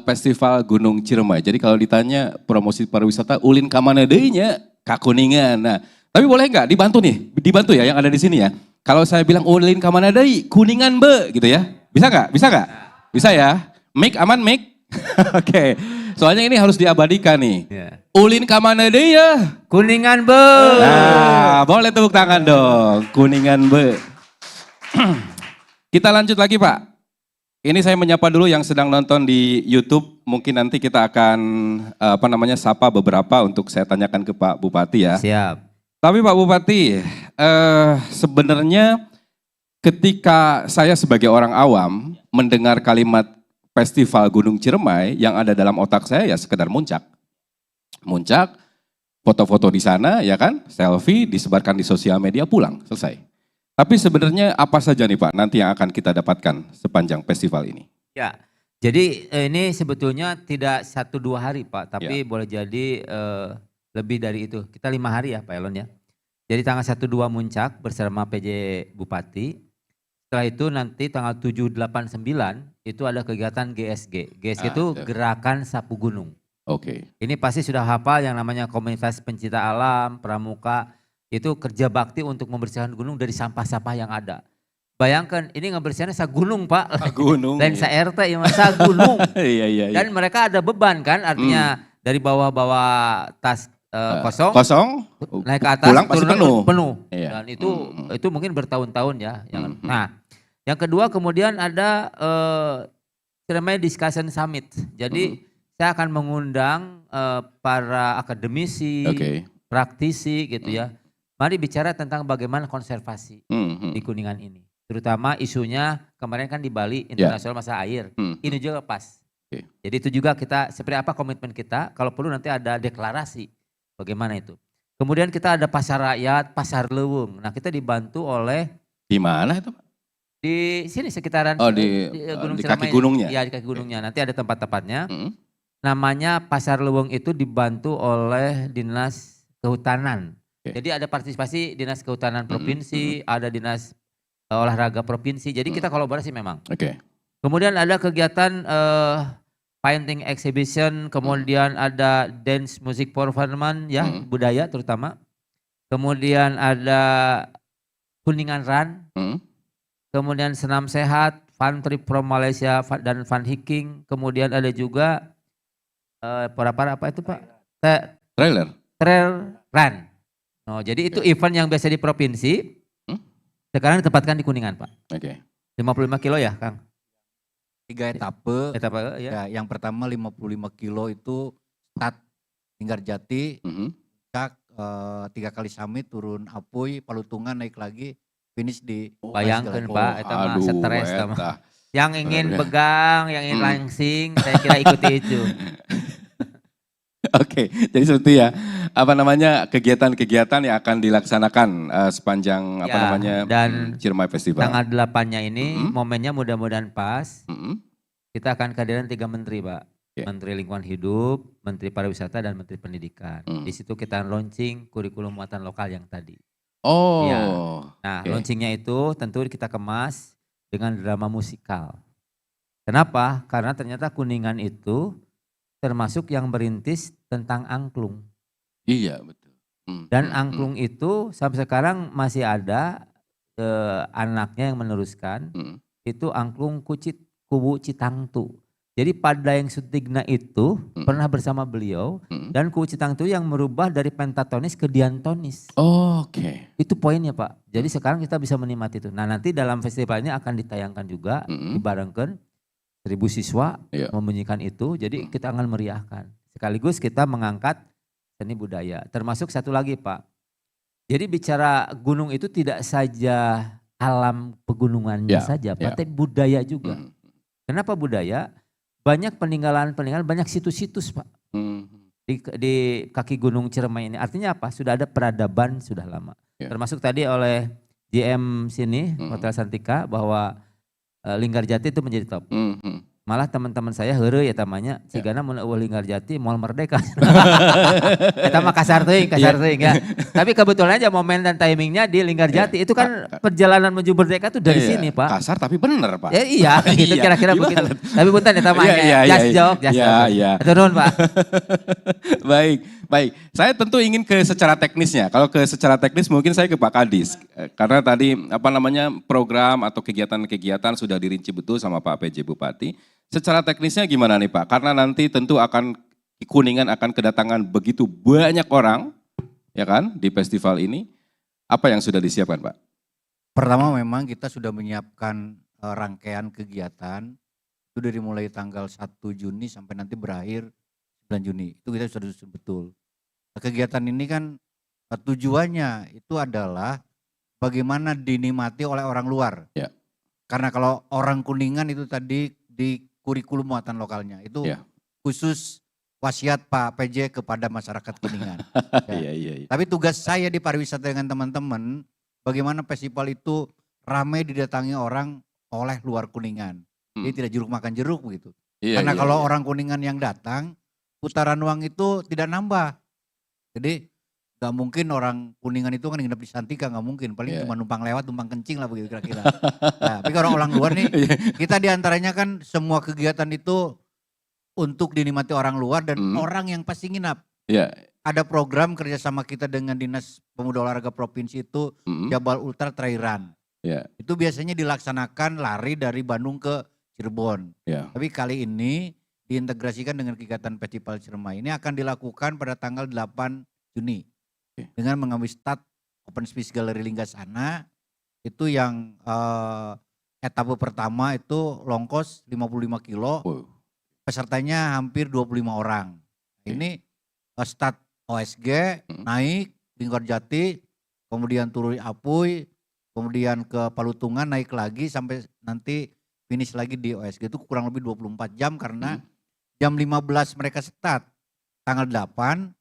Festival Gunung Ciremai. Jadi kalau ditanya promosi pariwisata, ulin kamana deui nya ka Kuningan. Nah, tapi boleh nggak dibantu nih, dibantu ya yang ada di sini ya. Kalau saya bilang ulin kamana deui, Kuningan be gitu ya. Bisa nggak? Bisa nggak? Bisa ya. Mic aman mic? Oke. Soalnya ini harus diabadikan nih. Yeah. Ulin kamana deui ya? Kuningan be. Nah, boleh tepuk tangan dong. Kuningan be. Kita lanjut lagi Pak. Ini saya menyapa dulu yang sedang nonton di YouTube. Mungkin nanti kita akan sapa beberapa untuk saya tanyakan ke Pak Bupati ya. Siap. Tapi Pak Bupati, sebenarnya ketika saya sebagai orang awam mendengar kalimat Festival Gunung Ciremai, yang ada dalam otak saya ya sekedar muncak. Muncak, foto-foto di sana ya kan, selfie, disebarkan di sosial media, pulang, selesai. Tapi sebenarnya apa saja nih Pak nanti yang akan kita dapatkan sepanjang festival ini? Ya, jadi ini sebetulnya tidak 1-2 hari Pak, tapi boleh jadi lebih dari itu. Kita 5 hari ya Pak Elon ya. Jadi tanggal 1-2 Muncak bersama PJ Bupati. Setelah itu nanti tanggal 7, 8, 9 itu ada kegiatan GSG. GSG itu Gerakan Sapu Gunung. Oke. Ini pasti sudah hafal yang namanya komunitas pencinta alam, pramuka, itu kerja bakti untuk membersihkan gunung dari sampah-sampah yang ada. Bayangkan ini ngebersihannya gunung Pak. Gunung. Dan RT ya masa gunung. Iya. Dan mereka ada beban kan, artinya dari bawah-bawa tas kosong, naik ke atas, pulang pasti penuh. Iya. Dan itu mungkin bertahun-tahun ya. Nah, yang kedua kemudian ada namanya discussion summit. Jadi saya akan mengundang para akademisi, praktisi gitu ya. Mari bicara tentang bagaimana konservasi di Kuningan ini. Terutama isunya kemarin kan di Bali, internasional masalah air. Ini juga pas. Jadi itu juga kita, seperti apa komitmen kita, kalau perlu nanti ada deklarasi. Bagaimana itu. Kemudian kita ada pasar rakyat, pasar lewung. Nah kita dibantu oleh. Di mana itu Pak? Di sini sekitaran di kaki gunungnya? Iya di kaki gunungnya, nanti ada tempat-tempatnya. Namanya Pasar Lewung itu dibantu oleh Dinas Kehutanan. Jadi ada partisipasi Dinas Kehutanan Provinsi, ada Dinas Olahraga Provinsi. Jadi kita kolaborasi memang. Kemudian ada kegiatan painting exhibition, kemudian ada dance music performance ya, budaya terutama. Kemudian ada Kuningan Run. Kemudian senam sehat, fun trip from Malaysia dan fun hiking. Kemudian ada juga apa itu Pak? Trail run. Oh, jadi itu event yang biasa di provinsi, sekarang ditempatkan di Kuningan Pak. 55 kilo ya Kang? 3 etape. Ya. Yang pertama 55 kilo itu start Linggarjati, Puncak, 3 kali summit, turun Apuy, Palutungan, naik lagi, finish di. Bayangkan Pak, itu mah stres. Yang ingin begang, yang ingin langsing, saya kira ikuti itu. Oke, jadi seperti ya, kegiatan-kegiatan yang akan dilaksanakan sepanjang dan Ciremai Festival. Tanggal 8-nya ini momennya mudah-mudahan pas. Kita akan kehadiran 3 menteri Pak. Menteri Lingkungan Hidup, Menteri Pariwisata dan Menteri Pendidikan. Di situ kita launching kurikulum muatan lokal yang tadi. Launchingnya itu tentu kita kemas dengan drama musikal. Kenapa? Karena ternyata Kuningan itu termasuk yang merintis tentang angklung. Iya betul. Dan angklung itu sampai sekarang masih ada anaknya yang meneruskan. Itu angklung Kubu Citangtu. Jadi pada yang Sutigna itu pernah bersama beliau dan Kubu Citangtu yang merubah dari pentatonis ke diatonis. Itu poinnya Pak. Jadi sekarang kita bisa menikmati itu. Nah nanti dalam festival ini akan ditayangkan juga, dibarengkan 1000 siswa membunyikan itu. Jadi kita akan meriahkan. Sekaligus kita mengangkat seni budaya. Termasuk satu lagi Pak. Jadi bicara gunung itu tidak saja alam pegunungannya saja Pak, tapi budaya juga. Kenapa budaya? Banyak peninggalan-peninggalan, banyak situs-situs Pak. Di kaki Gunung Ciremai ini. Artinya apa? Sudah ada peradaban sudah lama. Termasuk tadi oleh GM sini, Hotel Santika, bahwa Linggarjati itu menjadi top. Malah teman-teman saya heureuy eta namanya cigana mun eueuh Linggarjati Mall Merdeka. Eta mah kasar teuing ya. Tapi kebetulan aja momen dan timingnya di Linggarjati. Itu kan perjalanan menuju Merdeka itu dari sini Pak. Kasar tapi benar Pak. Iya gitu kira-kira begitu. Tapi punten eta mah just joke. Turun Pak. Baik. Saya tentu ingin ke secara teknisnya. Kalau ke secara teknis mungkin saya ke Pak Kadis. Karena tadi program atau kegiatan-kegiatan sudah dirinci betul sama Pak PJ Bupati. Secara teknisnya gimana nih Pak? Karena nanti tentu Kuningan akan kedatangan begitu banyak orang, ya kan, di festival ini. Apa yang sudah disiapkan Pak? Pertama memang kita sudah menyiapkan rangkaian kegiatan. Itu dari mulai tanggal 1 Juni sampai nanti berakhir 9 Juni. Itu kita sudah susun betul. Kegiatan ini kan tujuannya itu adalah bagaimana dinikmati oleh orang luar. Ya. Karena kalau orang Kuningan itu tadi di kurikulum muatan lokalnya itu khusus wasiat Pak PJ kepada masyarakat Kuningan. Ya. Iya. Tapi tugas saya di pariwisata dengan teman-teman, bagaimana festival itu ramai didatangi orang oleh luar Kuningan. Jadi tidak jeruk makan jeruk begitu. Karena kalau orang Kuningan yang datang, putaran uang itu tidak nambah. Jadi gak mungkin orang Kuningan itu kan nginep di Santika, gak mungkin. Paling cuma numpang lewat, numpang kencing lah begitu kira-kira. Nah, tapi kalau orang luar nih, kita diantaranya kan semua kegiatan itu untuk dinikmati orang luar dan orang yang pasti nginap. Ada program kerjasama kita dengan Dinas Pemuda Olahraga Provinsi itu Jabal Ultra Trail Run. Itu biasanya dilaksanakan lari dari Bandung ke Cirebon. Tapi kali ini diintegrasikan dengan kegiatan Festival Ciremai. Ini akan dilakukan pada tanggal 8 Juni. Dengan mengambil start Open Space Gallery Linggasana, itu yang etape pertama itu long course 55 kilo, pesertanya hampir 25 orang. Ini start OSG, naik Linggarjati, kemudian turun Apuy, kemudian ke Palutungan, naik lagi sampai nanti finish lagi di OSG. Itu kurang lebih 24 jam karena jam 15 mereka start, tanggal 8.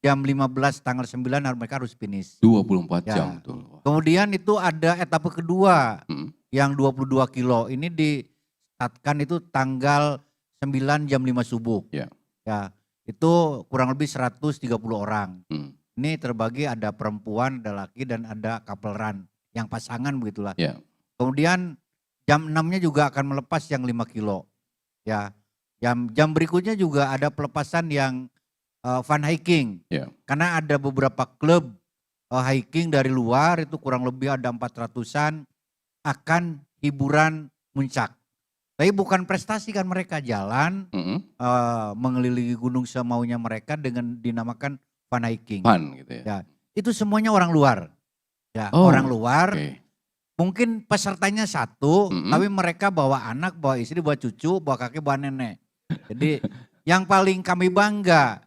Jam 15 tanggal 9 mereka harus finish. 24 jam. Tuh. Kemudian itu ada etape kedua yang 22 kilo. Ini di-startkan itu tanggal 9 jam 5 subuh. Ya, itu kurang lebih 130 orang. Ini terbagi ada perempuan, ada laki dan ada couple run. Yang pasangan begitulah. Kemudian jam 6-nya juga akan melepas yang 5 kilo. Ya, jam berikutnya juga ada pelepasan yang fun hiking, karena ada beberapa klub hiking dari luar itu kurang lebih ada 400-an akan hiburan muncak. Tapi bukan prestasi kan mereka jalan mengelilingi gunung semaunya mereka dengan dinamakan fun hiking. Fun gitu ya. Itu semuanya orang luar. Orang luar. Mungkin pesertanya satu, tapi mereka bawa anak, bawa istri, bawa cucu, bawa kakek, bawa nenek. Jadi yang paling kami bangga,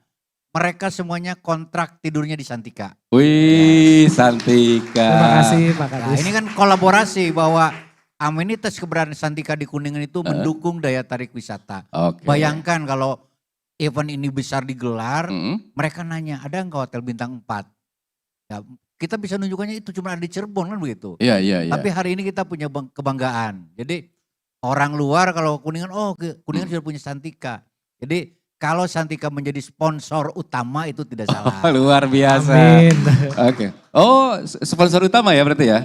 mereka semuanya kontrak tidurnya di Santika. Wih, Santika. Terima kasih Pak Kadis. Nah, ini kan kolaborasi bahwa amenitas keberadaan Santika di Kuningan itu mendukung daya tarik wisata. Bayangkan kalau event ini besar digelar, mereka nanya ada nggak hotel bintang 4? Ya, kita bisa nunjukkannya itu cuma ada di Cirebon kan begitu. Iya. Tapi hari ini kita punya kebanggaan. Jadi orang luar kalau Kuningan, Kuningan sudah punya Santika. Jadi kalau Santika menjadi sponsor utama itu tidak salah. Luar biasa. Amin. Oke. Oh, sponsor utama ya berarti ya?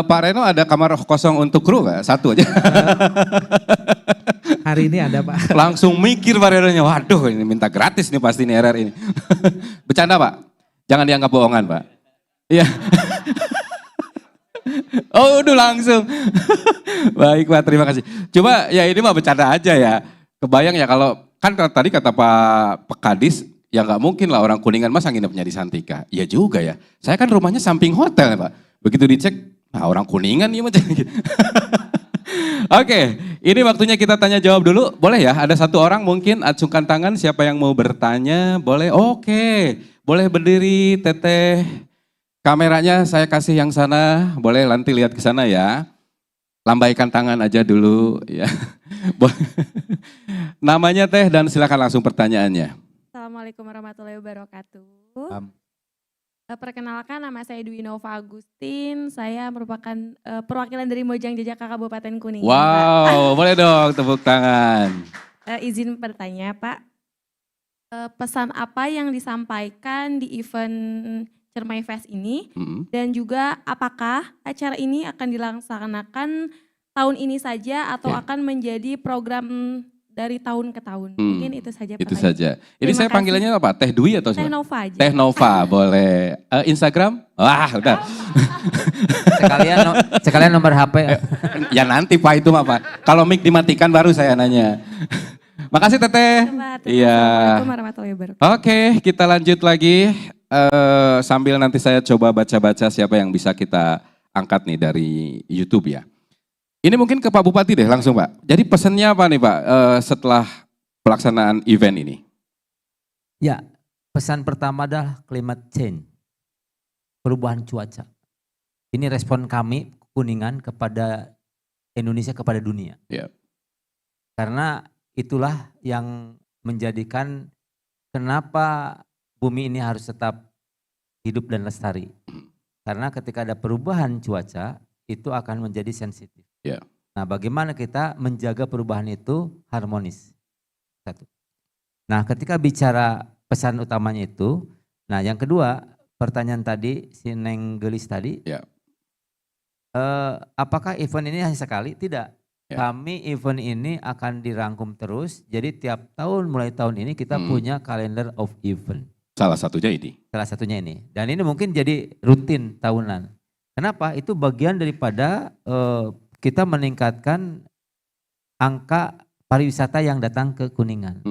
Pak Reno ada kamar kosong untuk kru nggak? Satu aja. Hari ini ada Pak. Langsung mikir Pak Renonya, waduh ini minta gratis nih pasti nih RR ini. Bercanda Pak? Jangan dianggap bohongan Pak. Iya. Oh udah langsung. Baik Pak, terima kasih. Coba ya ini mah bercanda aja ya. Kebayang ya kalau kan tadi kata Pak Kadis, ya nggak mungkin lah orang Kuningan masa nginepnya di Santika. Iya juga ya. Saya kan rumahnya samping hotel ya Pak. Begitu dicek, nah orang Kuningan ya macam gitu. Oke, ini waktunya kita tanya jawab dulu. Boleh ya? Ada satu orang mungkin acungkan tangan siapa yang mau bertanya. Boleh? Oke. Boleh berdiri Teteh. Kameranya saya kasih yang sana. Boleh nanti lihat ke sana ya. Lambaikan tangan aja dulu ya. Namanya Teh dan silakan langsung pertanyaannya. Assalamualaikum warahmatullahi wabarakatuh. Perkenalkan nama saya Dwi Nova Agustin. Saya merupakan perwakilan dari Mojang Jajaka Kabupaten Kuningan. Wow, boleh dong tepuk tangan. Izin bertanya Pak, pesan apa yang disampaikan di event Ciremai Fest ini dan juga apakah acara ini akan dilaksanakan tahun ini saja atau akan menjadi program dari tahun ke tahun? Mungkin itu saja Pak. Itu saja. Ini saya panggilannya apa? Teh Dwi atau Teh Nova aja. Teh Nova, boleh. Instagram? Wah udah. Sekalian nomor HP. Ya nanti Pak itu mah Pak. Kalau mic dimatikan baru saya nanya. Makasih Teteh. Iya. Assalamualaikum warahmatullahi wabarakatuh. Oke, kita lanjut lagi. Sambil nanti saya coba baca-baca siapa yang bisa kita angkat nih dari YouTube ya. Ini mungkin ke Pak Bupati deh langsung Pak. Jadi pesannya apa nih Pak setelah pelaksanaan event ini? Ya, pesan pertama adalah climate change, perubahan cuaca. ini respon kami Kuningan kepada Indonesia, kepada dunia. Karena itulah yang menjadikan kenapa bumi ini harus tetap hidup dan lestari. Karena ketika ada perubahan cuaca, itu akan menjadi sensitif. Nah, bagaimana kita menjaga perubahan itu harmonis? Satu. Nah, ketika bicara pesan utamanya itu, nah yang kedua, pertanyaan tadi, si Neng Gelis tadi, apakah event ini hanya sekali? Tidak. Kami event ini akan dirangkum terus, jadi tiap tahun mulai tahun ini kita punya calendar of event. Salah satunya ini. Salah satunya ini. Dan ini mungkin jadi rutin tahunan. Kenapa? Itu bagian daripada kita meningkatkan angka pariwisata yang datang ke Kuningan.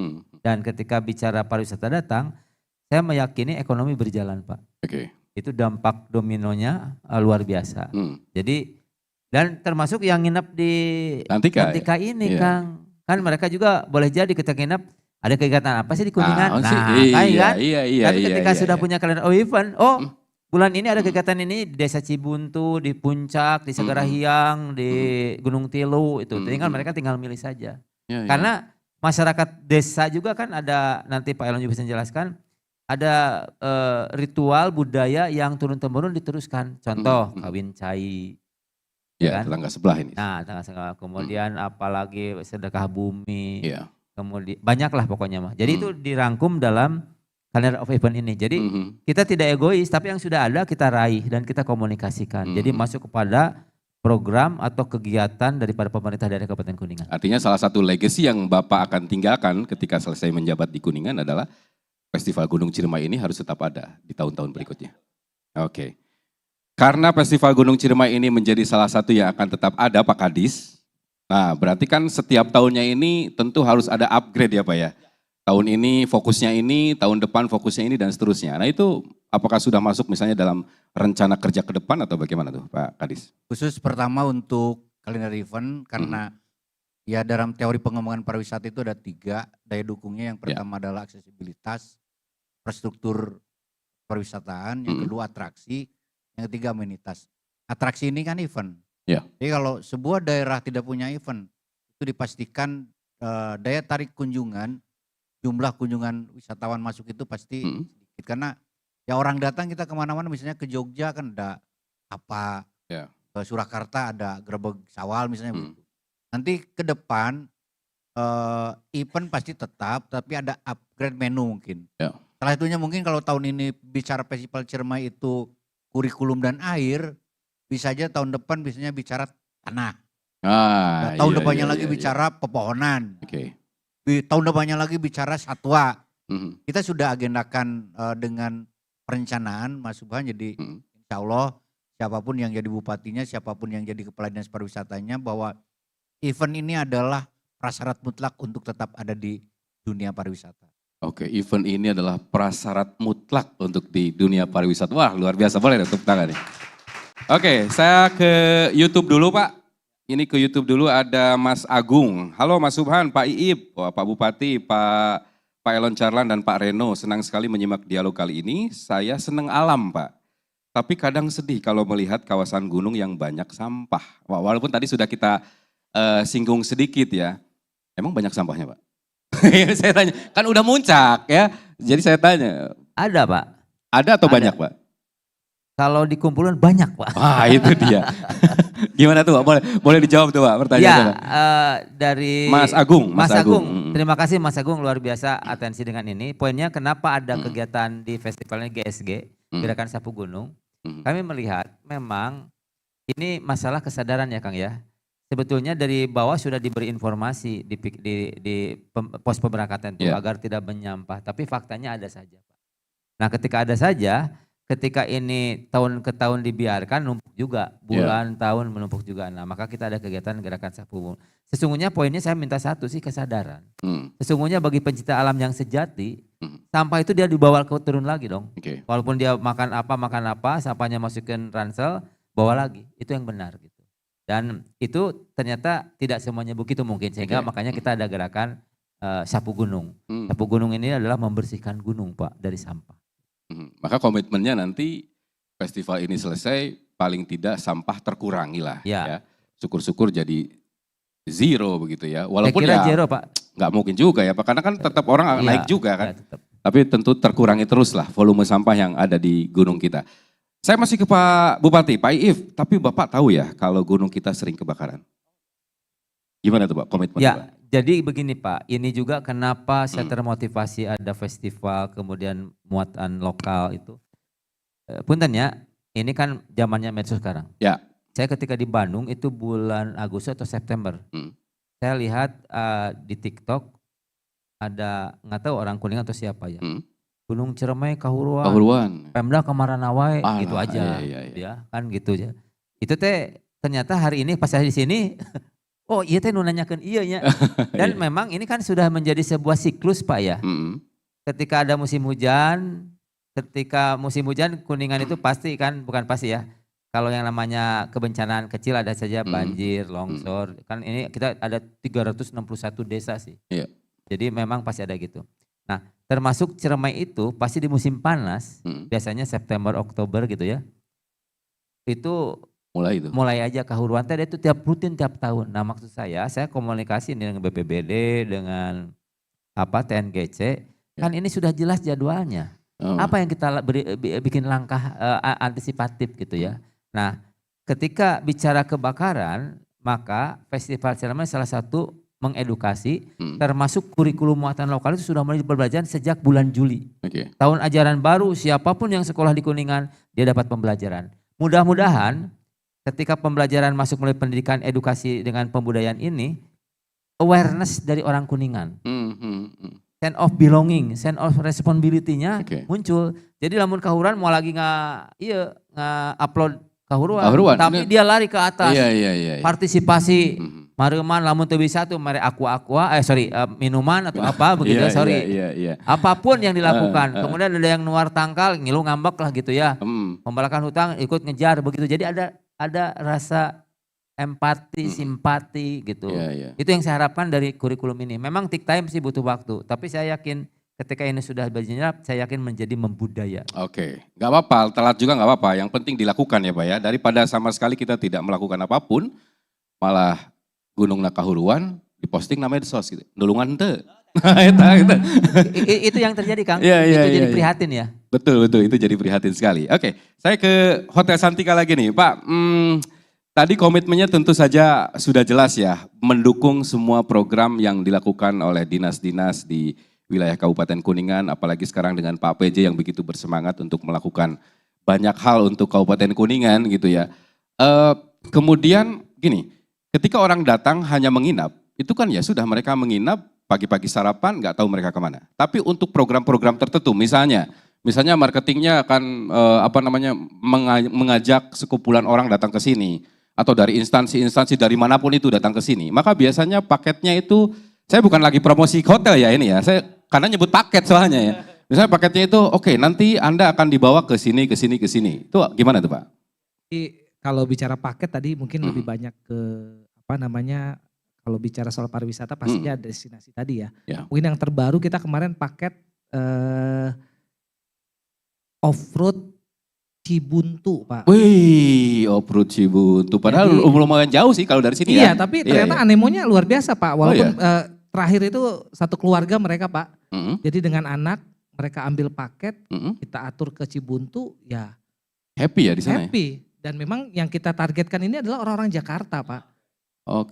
Dan ketika bicara pariwisata datang, saya meyakini ekonomi berjalan, Pak. Itu dampak dominonya luar biasa. Jadi, dan termasuk yang nginep di Lantika ini, Kang. Kan mereka juga boleh jadi ketika nginep, ada kegiatan apa sih di Kuningan? Tapi ketika sudah punya kalender event, bulan ini ada kegiatan ini di Desa Cibuntu, di Puncak, di Segarahiang, di Gunung Tilu itu. Mereka tinggal milih saja. Karena masyarakat desa juga kan ada, nanti Pak Elon juga bisa menjelaskan, ada ritual budaya yang turun-temurun diteruskan. Contoh kawin cai. Tetangga sebelah ini. Nah, tetangga sebelah. Kemudian apalagi sedekah bumi. Kemudian banyaklah pokoknya mah. Jadi itu dirangkum dalam calendar of event ini. Jadi kita tidak egois, tapi yang sudah ada kita raih dan kita komunikasikan. Jadi masuk kepada program atau kegiatan daripada pemerintah daerah Kabupaten Kuningan. Artinya salah satu legacy yang Bapak akan tinggalkan ketika selesai menjabat di Kuningan adalah Festival Gunung Ciremai ini harus tetap ada di tahun-tahun berikutnya. Oke. Karena Festival Gunung Ciremai ini menjadi salah satu yang akan tetap ada, Pak Kadis. Nah, berarti kan setiap tahunnya ini tentu harus ada upgrade ya Pak ya. Tahun ini fokusnya ini, tahun depan fokusnya ini dan seterusnya. Nah itu apakah sudah masuk misalnya dalam rencana kerja ke depan atau bagaimana tuh Pak Kadis? Khusus pertama untuk kalender event karena ya dalam teori pengembangan pariwisata itu ada 3 daya dukungnya. Yang pertama adalah aksesibilitas, infrastruktur pariwisataan, yang kedua atraksi, yang ketiga amenitas. Atraksi ini kan event. Jadi kalau sebuah daerah tidak punya event, itu dipastikan daya tarik kunjungan, jumlah kunjungan wisatawan masuk itu pasti sedikit. Karena ya orang datang kita kemana-mana, misalnya ke Jogja kan ada apa, ke Surakarta ada Grebeg Sawal misalnya begitu. Nanti ke depan event pasti tetap, tapi ada upgrade menu mungkin. Salah satunya mungkin kalau tahun ini bicara Festival Ciremai itu kurikulum dan air, bisa aja tahun depan biasanya bicara tanah. Tahun depannya lagi bicara pepohonan. Tahun depannya lagi bicara satwa. Kita sudah agendakan dengan perencanaan Mas Subhan, jadi insya Allah siapapun yang jadi bupatinya, siapapun yang jadi kepala dinas pariwisatanya, bahwa event ini adalah prasyarat mutlak untuk tetap ada di dunia pariwisata. Oke, event ini adalah prasyarat mutlak untuk di dunia pariwisata. Wah luar biasa, boleh deh tepuk tangan nih. Oke, saya ke YouTube dulu Pak. Ini ke YouTube dulu, ada Mas Agung. Halo Mas Subhan, Pak Iip, Pak Bupati, Pak Elon Charlan dan Pak Reno. Senang sekali menyimak dialog kali ini. Saya senang alam Pak. Tapi kadang sedih kalau melihat kawasan gunung yang banyak sampah. Walaupun tadi sudah kita singgung sedikit ya. Emang banyak sampahnya Pak? Saya tanya, kan udah muncak ya. Jadi saya tanya. Ada Pak. Ada atau banyak Pak? Kalau dikumpulkan banyak Pak. Wah itu dia. Gimana tuh Pak? Boleh dijawab tuh Pak pertanyaannya. Dari Mas Agung. Mas Agung. Terima kasih Mas Agung, luar biasa atensi dengan ini. Poinnya kenapa ada kegiatan di festivalnya GSG, Gerakan Sapu Gunung. Kami melihat memang ini masalah kesadaran ya Kang ya. Sebetulnya dari bawah sudah diberi informasi di pos pemberangkatan itu agar tidak menyampah. Tapi faktanya ada saja Pak. Nah ketika ada saja, ketika ini tahun ke tahun dibiarkan numpuk juga, bulan tahun menumpuk juga. Nah maka kita ada kegiatan Gerakan Sapu. Sesungguhnya poinnya saya minta satu sih, kesadaran. Sesungguhnya bagi pencinta alam yang sejati, sampah itu dia dibawa turun lagi dong. Walaupun dia makan apa, sampahnya masukin ransel, bawa lagi. Itu yang benar gitu. Dan itu ternyata tidak semuanya begitu mungkin. Sehingga makanya kita ada gerakan Sapu Gunung. Sapu Gunung ini adalah membersihkan gunung Pak dari sampah. Maka komitmennya nanti festival ini selesai, paling tidak sampah terkurangi lah ya. Syukur-syukur jadi zero begitu ya. Walaupun ya zero, Pak. Nggak mungkin juga ya Pak, karena kan tetap orang naik juga kan. Tetap. Tapi tentu terkurangi terus lah volume sampah yang ada di gunung kita. Saya masih ke Pak Bupati, Pak Iif, tapi Bapak tahu ya kalau gunung kita sering kebakaran. Gimana tuh Pak komitmen Ya, Pak? jadi begini Pak, ini juga kenapa saya termotivasi ada festival, kemudian muatan lokal itu. Punten ya, ini kan zamannya medsos sekarang. Ya. Saya ketika di Bandung itu bulan Agustus atau September. Saya lihat di TikTok ada, nggak tahu orang Kuningan atau siapa ya. Gunung Ciremai Kahuruan. Pemda Kamaranawai gitu aja. Ya, kan gitu ya. Itu teh ternyata hari ini pas saya di sini oh iya teh nanyakan iya ya. Dan memang ini kan sudah menjadi sebuah siklus Pak ya. Ketika ada musim hujan, Kuningan itu pasti kan, bukan pasti ya. Kalau yang namanya kebencanaan kecil ada saja banjir, longsor. Kan ini kita ada 361 desa sih. Iya. Jadi memang pasti ada gitu. Nah termasuk Ciremai itu pasti di musim panas, biasanya September, Oktober gitu ya. Itu mulai aja Kahuruan tadi itu rutin tiap tahun. Nah maksud saya komunikasi dengan BPBD, dengan TNGC, kan ini sudah jelas jadwalnya. Apa yang kita bikin langkah antisipatif gitu ya. Nah ketika bicara kebakaran, maka Festival Ciremai salah satu mengedukasi, termasuk kurikulum muatan lokal itu sudah mulai pembelajaran sejak bulan Juli. Tahun ajaran baru siapapun yang sekolah di Kuningan dia dapat pembelajaran. Mudah-mudahan ketika pembelajaran masuk mulai pendidikan edukasi dengan pembudayaan ini, awareness dari orang Kuningan. Sense of belonging, sense of responsibility-nya muncul. Jadi lamun Kahuruan mau lagi upload Kahuruan, tapi dia lari ke atas. Partisipasi, mareman lamun teu bisa tuh mere minuman atau apa begitu Apapun yang dilakukan. Kemudian ada yang nuar tangkal, ngilu ngambek lah gitu ya. Pembalakan hutang ikut ngejar begitu. Jadi ada rasa empati, simpati gitu. Itu yang saya harapkan dari kurikulum ini. Memang take time sih butuh waktu, tapi saya yakin ketika ini sudah berjalan, saya yakin menjadi membudaya. Oke, nggak apa-apa, telat juga nggak apa-apa. Yang penting dilakukan ya Pak ya. Daripada sama sekali kita tidak melakukan apapun, malah Gunung Kahuruan diposting namanya medsos gitu. Ndulungan ente. Itu yang terjadi Kang. Itu jadi prihatin ya. Betul, itu jadi prihatin sekali. Oke, saya ke Hotel Santika lagi nih Pak. Tadi komitmennya tentu saja sudah jelas ya, mendukung semua program yang dilakukan oleh dinas-dinas di wilayah Kabupaten Kuningan, apalagi sekarang dengan Pak PJ yang begitu bersemangat untuk melakukan banyak hal untuk Kabupaten Kuningan gitu ya. Kemudian gini, ketika orang datang hanya menginap, itu kan ya sudah mereka menginap, pagi-pagi sarapan nggak tahu mereka kemana. Tapi untuk program-program tertentu, misalnya marketingnya akan mengajak sekumpulan orang datang ke sini, atau dari instansi-instansi dari manapun itu datang ke sini. Maka biasanya paketnya itu, saya bukan lagi promosi hotel ya ini ya, saya karena nyebut paket soalnya ya. Misalnya paketnya itu, oke, nanti Anda akan dibawa ke sini. Itu gimana tuh Pak? Kalau bicara paket tadi mungkin lebih banyak ke kalau bicara soal pariwisata pastinya destinasi tadi ya. Mungkin yang terbaru kita kemarin paket off-road Cibuntu Pak. Wih, off-road Cibuntu. Padahal lumayan jauh sih kalau dari sini ya. Iya, tapi ternyata anemonya luar biasa Pak. Walaupun terakhir itu satu keluarga mereka Pak. Jadi dengan anak mereka ambil paket, kita atur ke Cibuntu ya. Happy ya di sana? Happy. Dan memang yang kita targetkan ini adalah orang-orang Jakarta Pak.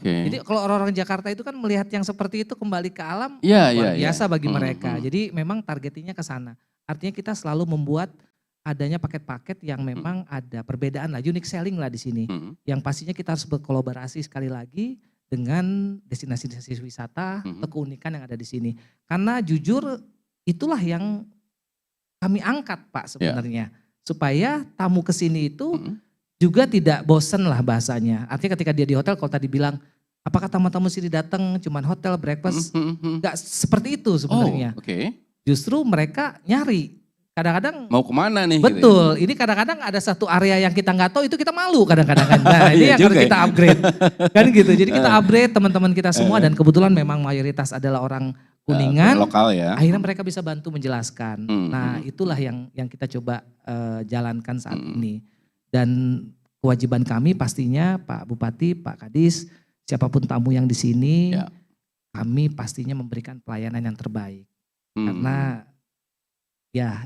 Jadi kalau orang-orang Jakarta itu kan melihat yang seperti itu kembali ke alam luar biasa bagi mereka. Jadi memang targetingnya ke sana. Artinya kita selalu membuat adanya paket-paket yang memang ada perbedaan lah, unique selling lah di sini. Yang pastinya kita harus berkolaborasi sekali lagi dengan destinasi-destinasi wisata atau keunikan yang ada di sini. Karena jujur itulah yang kami angkat Pak sebenarnya. Supaya tamu ke sini itu juga tidak bosen lah bahasanya. Artinya ketika dia di hotel, kalau tadi bilang, apakah tamu-tamu sini datang cuman hotel, breakfast? Enggak seperti itu sebenarnya. Justru mereka nyari. Kadang-kadang mau kemana nih? Betul, gitu ya? Ini kadang-kadang ada satu area yang kita nggak tahu, itu kita malu kadang-kadang. Nah ini yang harus kita upgrade. Kan gitu, jadi kita upgrade teman-teman kita semua dan kebetulan memang mayoritas adalah orang Kuningan. Lokal ya. Akhirnya mereka bisa bantu menjelaskan. Nah itulah yang kita coba jalankan saat ini. Dan kewajiban kami pastinya Pak Bupati, Pak Kadis, siapapun tamu yang di sini, kami pastinya memberikan pelayanan yang terbaik. Karena ya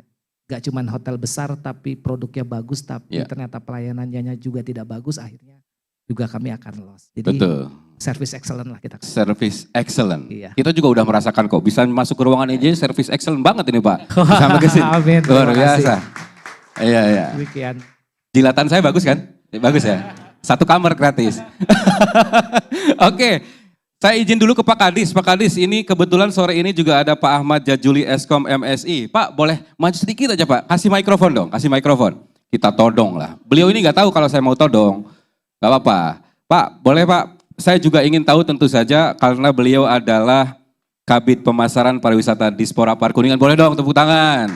gak cuma hotel besar tapi produknya bagus, tapi ternyata pelayanannya juga tidak bagus, akhirnya juga kami akan loss. Jadi service excellent lah kita. Service excellent. Iya. Kita juga udah merasakan kok, bisa masuk ke ruangan aja service excellent banget ini Pak. Sampai ke sini. Amin. Luar biasa. Iya. Demikian. Jilatan saya bagus kan? Bagus ya? 1 kamar gratis. Oke, saya izin dulu ke Pak Kadis. Pak Kadis, ini kebetulan sore ini juga ada Pak Ahmad Jajuli Eskom MSI. Pak, boleh maju sedikit aja Pak, kasih mikrofon dong, kasih mikrofon. Kita todong lah. Beliau ini nggak tahu kalau saya mau todong, nggak apa-apa. Pak, boleh Pak, saya juga ingin tahu tentu saja karena beliau adalah Kabid Pemasaran Pariwisata Dispora Park Kuningan. Boleh dong tepuk tangan.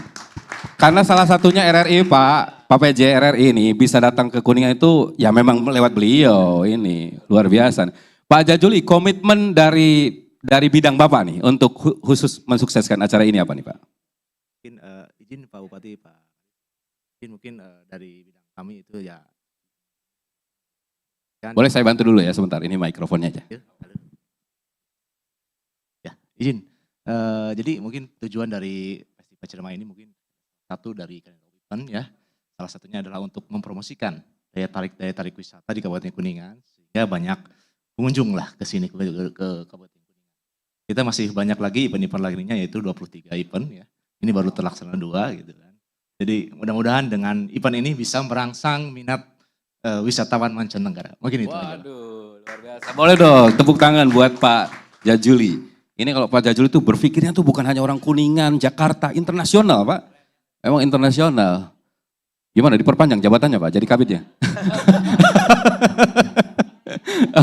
Karena salah satunya RRI Pak PJ RRI ini bisa datang ke Kuningan itu ya memang lewat beliau ini. Luar biasa. Pak Jajuli, komitmen dari bidang Bapak nih untuk khusus mensukseskan acara ini apa nih Pak? Izin Pak Bupati, Pak. Izin mungkin dari bidang kami itu ya. Boleh saya bantu dulu ya sebentar, ini mikrofonnya aja. Ya, izin. Jadi mungkin tujuan dari Festival Ciremai ini mungkin satu dari event ya. Salah satunya adalah untuk mempromosikan daya tarik wisata di Kabupaten Kuningan sehingga banyak pengunjung lah ke sini ke Kabupaten Kuningan. Kita masih banyak lagi event-event lainnya yaitu 23 event ya. Ini baru terlaksana 2 gitu kan. Jadi mudah-mudahan dengan event ini bisa merangsang minat wisatawan mancanegara. Mungkin itu aja. Waduh, luar biasa. Boleh dong tepuk tangan buat Pak Jajuli. Ini kalau Pak Jajuli itu berpikirnya tuh bukan hanya orang Kuningan, Jakarta, internasional Pak. Memang internasional. Gimana diperpanjang jabatannya Pak, jadi kabitnya?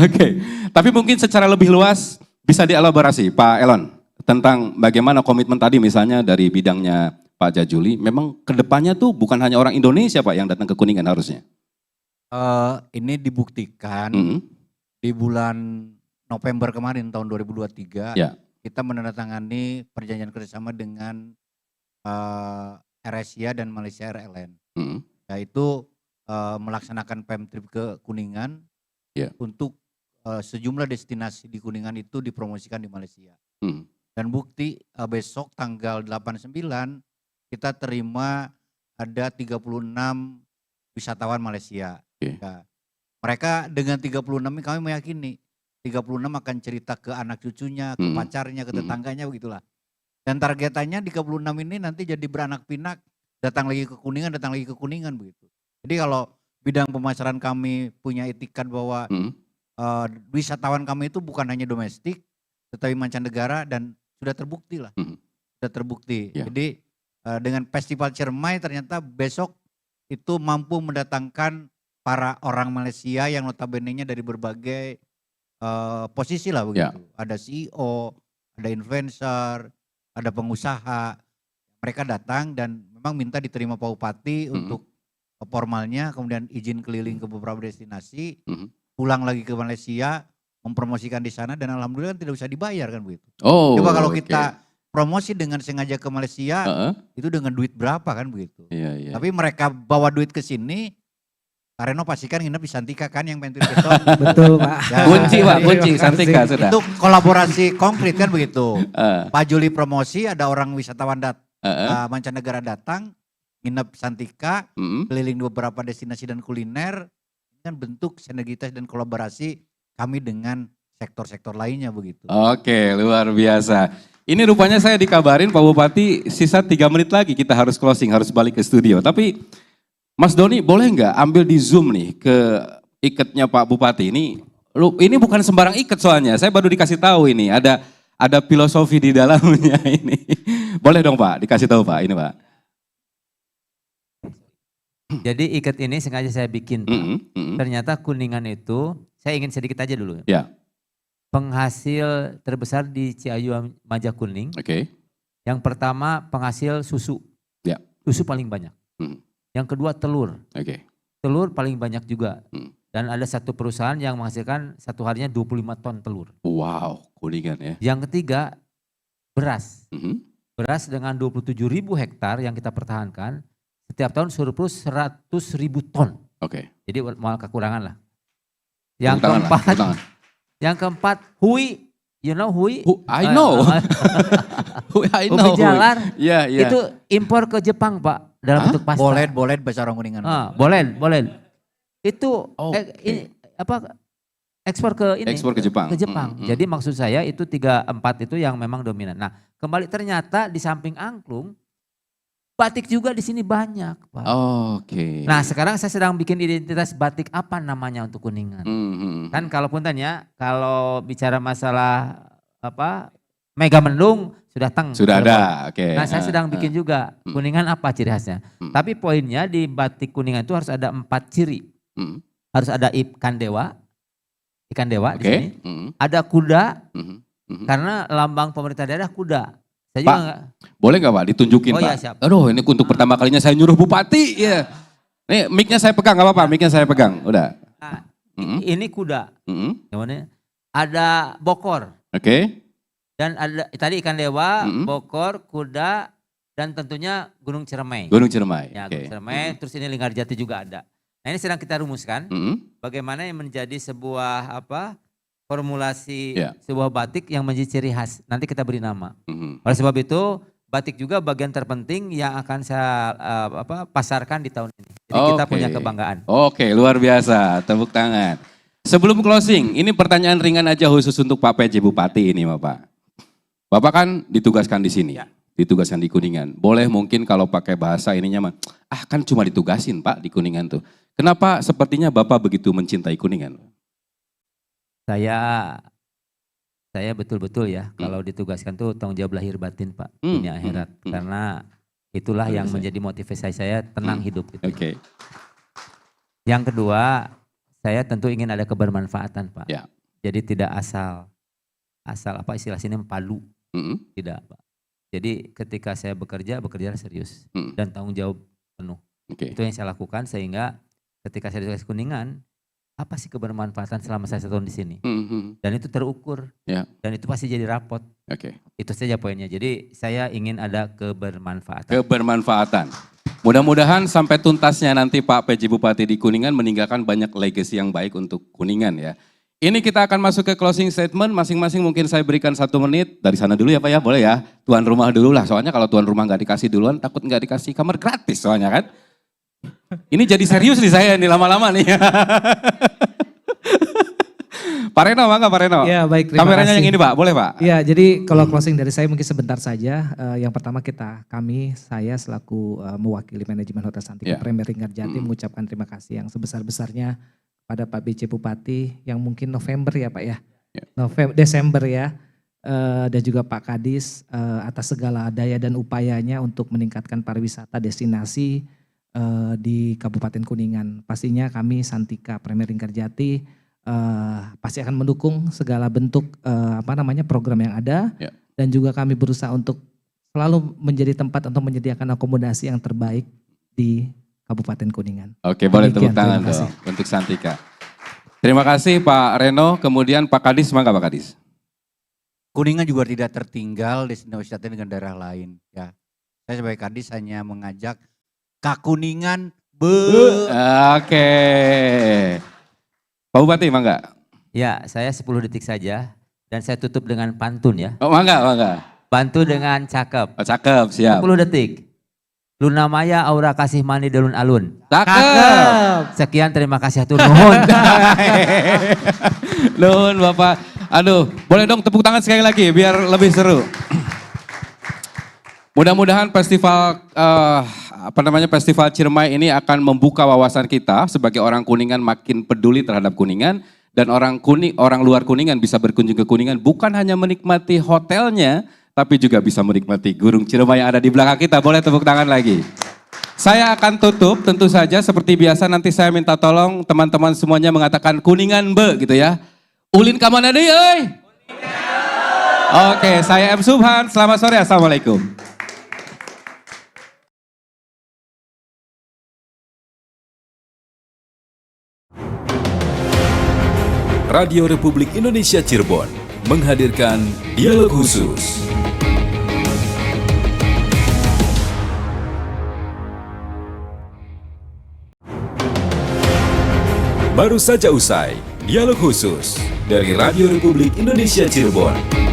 Oke, tapi mungkin secara lebih luas bisa dielaborasi Pak Elon tentang bagaimana komitmen tadi misalnya dari bidangnya Pak Jajuli, memang kedepannya tuh bukan hanya orang Indonesia Pak yang datang ke Kuningan harusnya. Ini dibuktikan di bulan November kemarin tahun 2023 kita menandatangani perjanjian kerjasama dengan AirAsia dan Malaysia Airlines. Yaitu melaksanakan PEM trip ke Kuningan untuk sejumlah destinasi di Kuningan itu dipromosikan di Malaysia. Dan bukti besok tanggal 8-9 kita terima ada 36 wisatawan Malaysia. Ya. Mereka dengan 36 ini kami meyakini 36 akan cerita ke anak cucunya, ke pacarnya, ke tetangganya begitulah. Dan targetannya 36 ini nanti jadi beranak pinak, datang lagi ke Kuningan begitu. Jadi kalau bidang pemasaran kami punya etikat bahwa wisatawan kami itu bukan hanya domestik, tetapi mancanegara dan sudah terbukti lah. Sudah terbukti. Jadi dengan Festival Ciremai ternyata besok itu mampu mendatangkan para orang Malaysia yang notabene-nya dari berbagai posisi lah begitu. Ada CEO, ada influencer, ada pengusaha. Mereka datang dan memang minta diterima Pak Bupati untuk formalnya, kemudian izin keliling ke beberapa destinasi, pulang lagi ke Malaysia, mempromosikan di sana dan alhamdulillah kan tidak bisa dibayar kan begitu. Coba kalau kita promosi dengan sengaja ke Malaysia, itu dengan duit berapa kan begitu. Tapi mereka bawa duit ke sini, Kareno pastikan nginep di Santika kan yang pentil besok. Betul Pak. Ya, kunci Santika sudah. Itu kolaborasi konkret kan begitu. Pak Juli promosi, ada orang wisatawan mancanegara datang, nginep Santika, keliling beberapa destinasi dan kuliner, kan bentuk sinergitas dan kolaborasi kami dengan sektor-sektor lainnya begitu. Oke, luar biasa. Ini rupanya saya dikabarin Pak Bupati sisa 3 menit lagi kita harus closing, harus balik ke studio. Tapi Mas Doni boleh nggak ambil di Zoom nih ke iketnya Pak Bupati ini? Ini bukan sembarang iket soalnya, saya baru dikasih tahu ini ada filosofi di dalamnya ini. Boleh dong Pak, dikasih tahu Pak, ini Pak. Jadi iket ini sengaja saya bikin Pak. Ternyata Kuningan itu, saya ingin sedikit aja dulu. Ya. Penghasil terbesar di Ciayu Majakuning. Yang pertama penghasil susu. Susu paling banyak. Yang kedua telur. Telur paling banyak juga. Dan ada satu perusahaan yang menghasilkan satu harinya 25 ton telur. Wow, Kuningan ya. Yang ketiga beras. Beras dengan 27.000 hektar yang kita pertahankan. Setiap tahun surplus 100.000 ton. Oke. Jadi mau kekurangan lah. Yang keempat, hui. You know hui? I know. I know. Ubi jalar. Yeah. Itu impor ke Jepang, Pak, dalam bentuk pasta. Bolen bahasa orang Kuningan. Bolen. Itu ekspor ke ini. Ekspor ke Jepang. Jadi maksud saya itu 3-4 itu yang memang dominan. Nah, kembali ternyata di samping angklung batik juga di sini banyak, Pak. Oke. Nah, sekarang saya sedang bikin identitas batik apa namanya untuk Kuningan. Kan kalaupun tanya, kalau bicara masalah Mega Mendung sudah ada. Oke. Nah, saya sedang bikin juga Kuningan apa ciri khasnya. Tapi poinnya di batik Kuningan itu harus ada 4 ciri. Harus ada ikan dewa di sini. Ada kuda, karena lambang pemerintah daerah kuda. Saya Pak, boleh nggak Pak ditunjukin Pak? Iya, siap. Aduh, ini untuk pertama kalinya saya nyuruh Bupati. Ya. Nih mic-nya saya pegang, nggak apa-apa, mic-nya saya pegang. Udah. Nah, ini kuda. Ada bokor. Oke. Dan ada tadi ikan dewa, bokor, kuda, dan tentunya Gunung Ciremai. Gunung Ciremai. Ya, Gunung Ciremai. Terus ini Linggarjati juga ada. Nah, ini sedang kita rumuskan. Bagaimana yang menjadi sebuah formulasi sebuah batik yang menjadi ciri khas. Nanti kita beri nama. Oleh sebab itu batik juga bagian terpenting yang akan saya pasarkan di tahun ini. Jadi kita punya kebanggaan. Oke, luar biasa. Tepuk tangan. Sebelum closing, ini pertanyaan ringan aja khusus untuk Pak PJ Bupati ini Bapak. Bapak kan ditugaskan di sini. Ditugaskan di Kuningan. Boleh mungkin kalau pakai bahasa ininya kan cuma ditugasin Pak di Kuningan tuh. Kenapa sepertinya Bapak begitu mencintai Kuningan? Saya betul-betul ya kalau ditugaskan tuh tanggung jawab lahir batin Pak, dunia akhirat. Karena itulah yang menjadi motivasi saya tenang hidup. Gitu. Oke. Yang kedua, saya tentu ingin ada kebermanfaatan Pak. Ya. Jadi tidak asal istilah sini palu. Tidak Pak. Jadi ketika saya bekerja serius dan tanggung jawab penuh. Itu yang saya lakukan sehingga ketika saya ditugas Kuningan, apa sih kebermanfaatan selama saya 1 tahun di sini? Dan itu terukur. Dan itu pasti jadi rapot. Itu saja poinnya. Jadi saya ingin ada kebermanfaatan. Kebermanfaatan. Mudah-mudahan sampai tuntasnya nanti Pak PJ Bupati di Kuningan meninggalkan banyak legacy yang baik untuk Kuningan ya. Ini kita akan masuk ke closing statement. Masing-masing mungkin saya berikan 1 menit. Dari sana dulu ya Pak ya, boleh ya. Tuan rumah dulu lah. Soalnya kalau tuan rumah nggak dikasih duluan takut nggak dikasih kamar gratis soalnya kan. Ini jadi serius nih saya nih lama-lama nih. Pak Reno, mangga Pak Reno. Ya baik, terima Kameranya kasih. yang ini Pak, boleh Pak? Ya, jadi kalau closing dari saya mungkin sebentar saja. Yang pertama saya selaku mewakili manajemen Hotel Santika Premier Linggarjati mengucapkan terima kasih yang sebesar-besarnya pada Pak PJ Bupati yang mungkin November ya Pak ya. Desember ya. Dan juga Pak Kadis atas segala daya dan upayanya untuk meningkatkan pariwisata destinasi di Kabupaten Kuningan. Pastinya kami Santika Premier Linggarjati pasti akan mendukung segala bentuk program yang ada dan juga kami berusaha untuk selalu menjadi tempat untuk menyediakan akomodasi yang terbaik di Kabupaten Kuningan. Oke, boleh tepuk tangan dong untuk Santika. Terima kasih Pak Reno, kemudian Pak Kadis, mangga Pak Kadis. Kuningan juga tidak tertinggal destinasi wisata dengan daerah lain ya. Saya sebagai Kadis hanya mengajak Kuningan Oke. Pak Bupati, mangga. Ya, saya 10 detik saja dan saya tutup dengan pantun ya. Oh, mangga. Bantu dengan cakep. Cakep, siap. 10 detik. Luna Maya aura kasih mani delun alun. Cakep. Sekian, terima kasih atur nuhun. Nuhun Bapak. Aduh, boleh dong tepuk tangan sekali lagi biar lebih seru. Mudah-mudahan festival Festival Ciremai ini akan membuka wawasan kita sebagai orang Kuningan makin peduli terhadap Kuningan dan orang luar Kuningan bisa berkunjung ke Kuningan bukan hanya menikmati hotelnya tapi juga bisa menikmati Gunung Ciremai yang ada di belakang kita. Boleh tepuk tangan lagi. Saya akan tutup tentu saja seperti biasa nanti saya minta tolong teman-teman semuanya mengatakan Kuningan be gitu ya. Ulin ka mana deui euy? Oke, saya M. Subhan. Selamat sore. Assalamualaikum. Radio Republik Indonesia Cirebon menghadirkan Dialog Khusus. Baru saja usai Dialog Khusus dari Radio Republik Indonesia Cirebon.